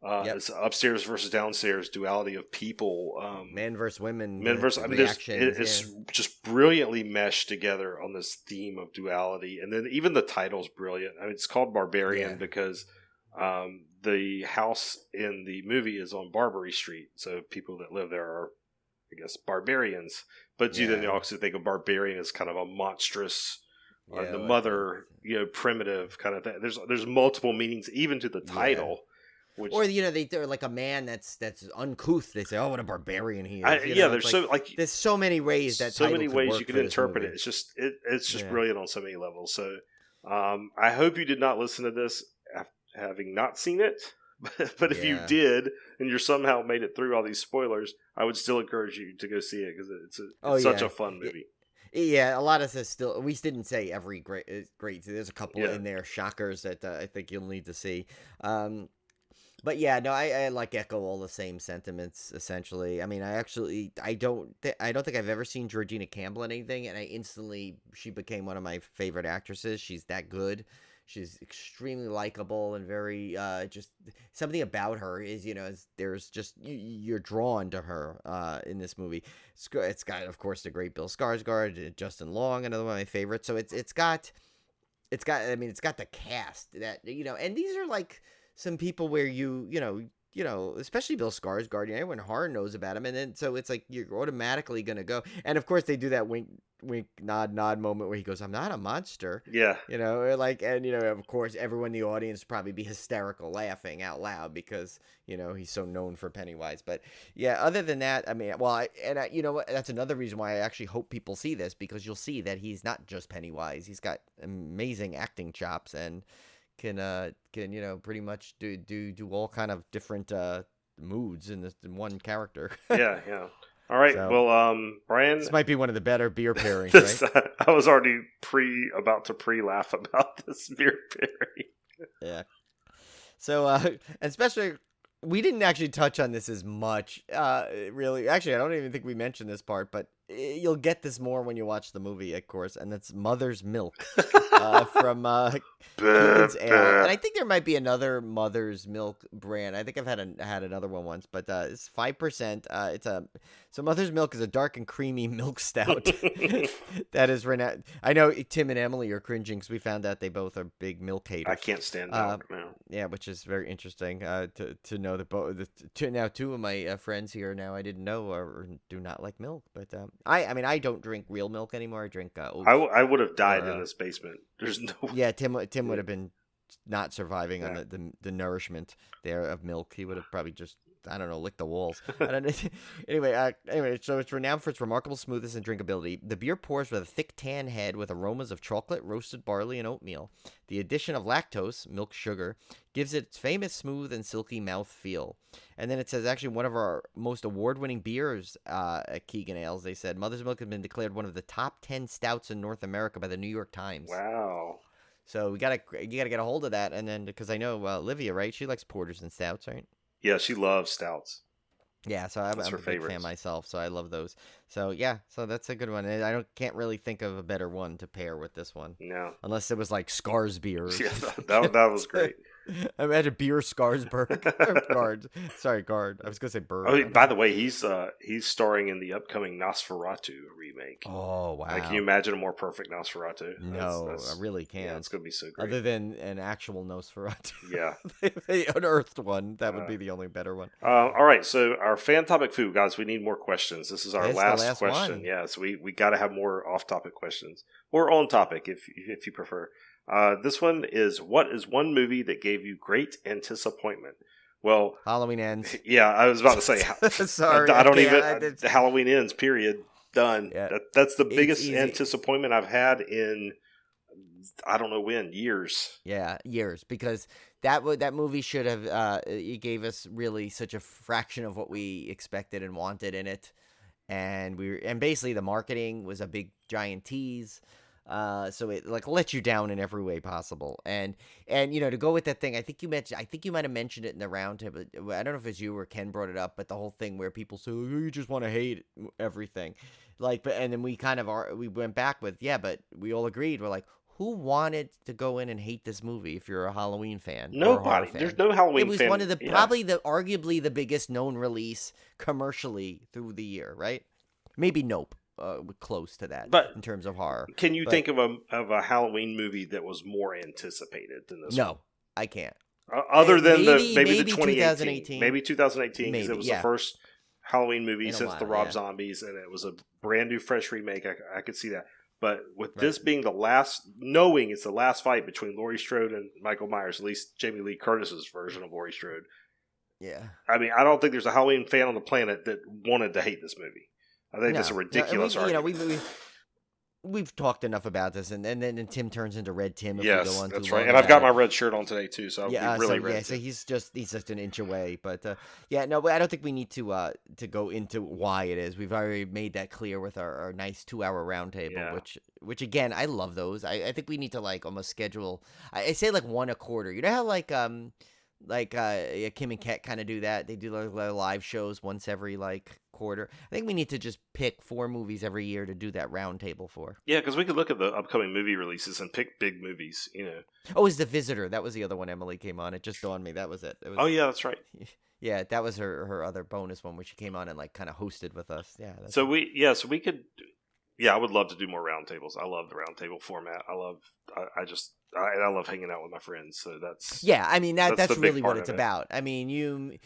It's upstairs versus downstairs, duality of people, men versus women, it's just brilliantly meshed together on this theme of duality. And then even the title's brilliant. It's called Barbarian because the house in the movie is on Barbary Street, so people that live there are, I guess, barbarians. But you then also think of barbarian as kind of a monstrous, the mother, primitive kind of thing. There's multiple meanings even to the title. Or they're like a man that's uncouth. They say, "Oh, what a barbarian he is!" There's so many ways you can interpret it. It's just brilliant on so many levels. So, I hope you did not listen to this having not seen it. But if you did, and you're somehow made it through all these spoilers, I would still encourage you to go see it because it's such a fun movie. Yeah, a lot of us still. We didn't say every great. There's a couple in there shockers that I think you'll need to see. But yeah, no, I echo all the same sentiments essentially. I don't think I've ever seen Georgina Campbell in anything, and she became one of my favorite actresses. She's that good. She's extremely likable and very just something about her is there's just you're drawn to her in this movie. It's got of course the great Bill Skarsgård, Justin Long, another one of my favorites. So it's got the cast that and these are some people where you especially Bill Skarsgård, everyone in horror knows about him, and then so it's like you're automatically gonna go. And of course, they do that wink, wink, nod, nod moment where he goes, "I'm not a monster." Yeah. And of course, everyone in the audience probably be hysterical, laughing out loud because he's so known for Pennywise. But yeah, other than that, I mean, well, you know what? That's another reason why I actually hope people see this, because you'll see that he's not just Pennywise. He's got amazing acting chops and can pretty much do all kind of different moods in one character. Yeah. All right. So, well, Brian, this might be one of the better beer pairings, right? I was already about to laugh about this beer pairing. Yeah. So, especially, we didn't actually touch on this as much, really. Actually, I don't even think we mentioned this part, but you'll get this more when you watch the movie, of course, and that's Mother's Milk from Keegan's Ale. And I think there might be another Mother's Milk brand. I think I've had another one once, but it's 5%. So Mother's Milk is a dark and creamy milk stout that is renowned. I know Tim and Emily are cringing because we found out they both are big milk haters. I can't stand milk now. Yeah, which is very interesting to know that both two of my friends here now I didn't know or do not like milk, but I mean I don't drink real milk anymore. I drink oats. I would have died in this basement. There's no. Yeah, Tim would have been not surviving on the nourishment there of milk. He would have probably just, I don't know, licked the walls. I don't know. Anyway, so it's renowned for its remarkable smoothness and drinkability. The beer pours with a thick tan head with aromas of chocolate, roasted barley, and oatmeal. The addition of lactose, milk sugar, gives it its famous smooth and silky mouth feel. And then it says, actually, one of our most award-winning beers at Keegan Ales, they said, Mother's Milk has been declared one of the top 10 stouts in North America by the New York Times. Wow. So you gotta get a hold of that, and then because I know Olivia, right? She likes porters and stouts, right? Yeah, she loves stouts. Yeah, so I'm a big fan myself, so I love those. So yeah, so that's a good one. And I can't really think of a better one to pair with this one. No, unless it was like Scars beer. Yeah, that was great. I imagine beer Scarsburg. Guard. I was gonna say Bird. Oh, by the way, he's starring in the upcoming Nosferatu remake. Oh wow! Can you imagine a more perfect Nosferatu? No, I really can't. Yeah, it's gonna be so great. Other than an actual Nosferatu. Yeah, they unearthed one. That would be the only better one. All right, so our fan topic food, guys. We need more questions. This is our last question. One. Yeah, so we got to have more off-topic questions or on-topic if you prefer. This one is, what is one movie that gave you great disappointment? Well, Halloween Ends. Yeah, I was about to say. Sorry, I don't even. Halloween Ends. Period. Done. Yeah. That's the biggest disappointment I've had in, I don't know when, years. Yeah, years, because that movie should have it gave us really such a fraction of what we expected and wanted in it, and basically the marketing was a big giant tease. So it let you down in every way possible, and to go with that thing, I think you might have mentioned it in the roundtable. I don't know if it was you or Ken brought it up, but the whole thing where people say, oh, you just want to hate everything, and then we we went back with, but we all agreed, we're like, who wanted to go in and hate this movie if you're a Halloween fan? Nobody. Fan? There's no Halloween fan. It was one of the probably arguably the biggest known release commercially through the year, right? Maybe Nope. Close to that, but in terms of horror. Can you think of a Halloween movie that was more anticipated than this? No, I can't. Other than maybe the 2018, maybe 2018, because it was the first Halloween movie since the Rob Zombies, and it was a brand new, fresh remake. I could see that, but with this being the last, knowing it's the last fight between Laurie Strode and Michael Myers, at least Jamie Lee Curtis's version of Laurie Strode. Yeah, I mean, I don't think there's a Halloween fan on the planet that wanted to hate this movie. I think that's a ridiculous argument. We've talked enough about this, and then Tim turns into Red Tim. If yes, we go on that's too right. long And I've got my red shirt on today too, so really red. So he's just an inch away. But but I don't think we need to go into why it is. We've already made that clear with our nice 2-hour roundtable, which again, I love those. I think we need to almost schedule. I say one a quarter. You know how Kim and Ket kind of do that. They do live shows once every quarter. I think we need to just pick 4 movies every year to do that round table for. Yeah, because we could look at the upcoming movie releases and pick big movies, Oh, it's The Visitor. That was the other one Emily came on. It just dawned on me. That was it. Oh, yeah, that's right. Yeah, that was her other bonus one where she came on and kind of hosted with us. Yeah. So we could, Yeah, I would love to do more roundtables. I love the roundtable format. I love hanging out with my friends. So that's Yeah, I mean that's the big really what part it's of it. about. I mean, you,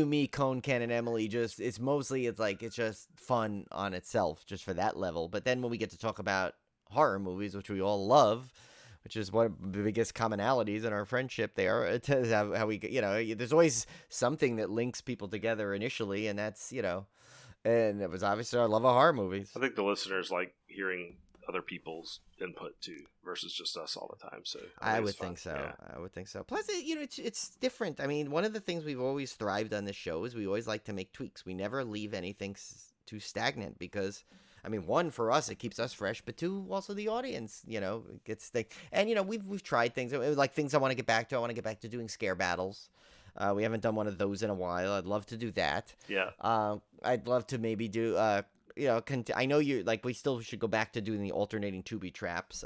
me, Cone, Ken, and Emily. Just it's mostly it's just fun on itself, just for that level. But then when we get to talk about horror movies, which we all love, which is one of the biggest commonalities in our friendship, there, to how we there's always something that links people together initially, and that's and it was obviously our love of horror movies. I think the listeners like hearing other people's input too, versus just us all the time. So I would think so. Yeah. I would think so. Plus, it's different. I mean, one of the things we've always thrived on this show is we always like to make tweaks. We never leave anything too stagnant because, I mean, one, for us, it keeps us fresh, but two, also the audience, gets thick. And we've tried things like things I want to get back to. I want to get back to doing scare battles. We haven't done one of those in a while. I'd love to do that. Yeah. I'd love to maybe do I know you like. We still should go back to doing the alternating Tubi traps.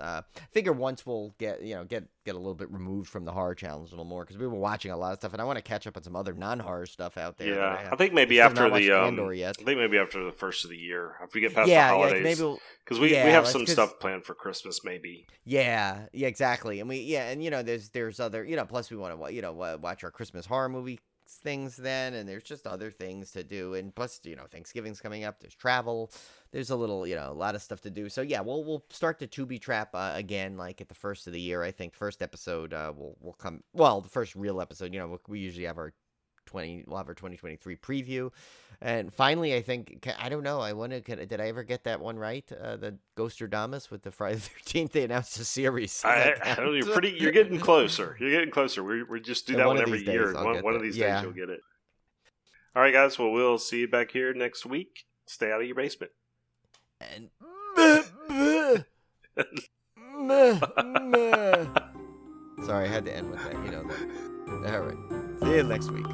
Figure once we'll get a little bit removed from the horror challenge a little more because we were watching a lot of stuff, and I want to catch up on some other non-horror stuff out there. Yeah, I think maybe after the Andor yet. I think maybe after the first of the year, after we get past the holidays, maybe because we have some stuff planned for Christmas, maybe. Yeah, exactly, and there's other plus we want to watch our Christmas horror movie things then, and there's just other things to do, and plus Thanksgiving's coming up, there's travel, there's a little a lot of stuff to do. So yeah, we'll start the Tubi trap again, like at the first of the year. I think first episode will come, well, the first real episode, we usually have our 2023 preview, and finally I think, I don't know, did I ever get that one right, the Ghostradamus with the Friday the 13th? They announced a series. I don't know, you're getting closer. We just do that one every year. One of these days you'll get it. All right, guys, well, we'll see you back here next week. Stay out of your basement. And sorry, I had to end with that, that. All right, see you next week.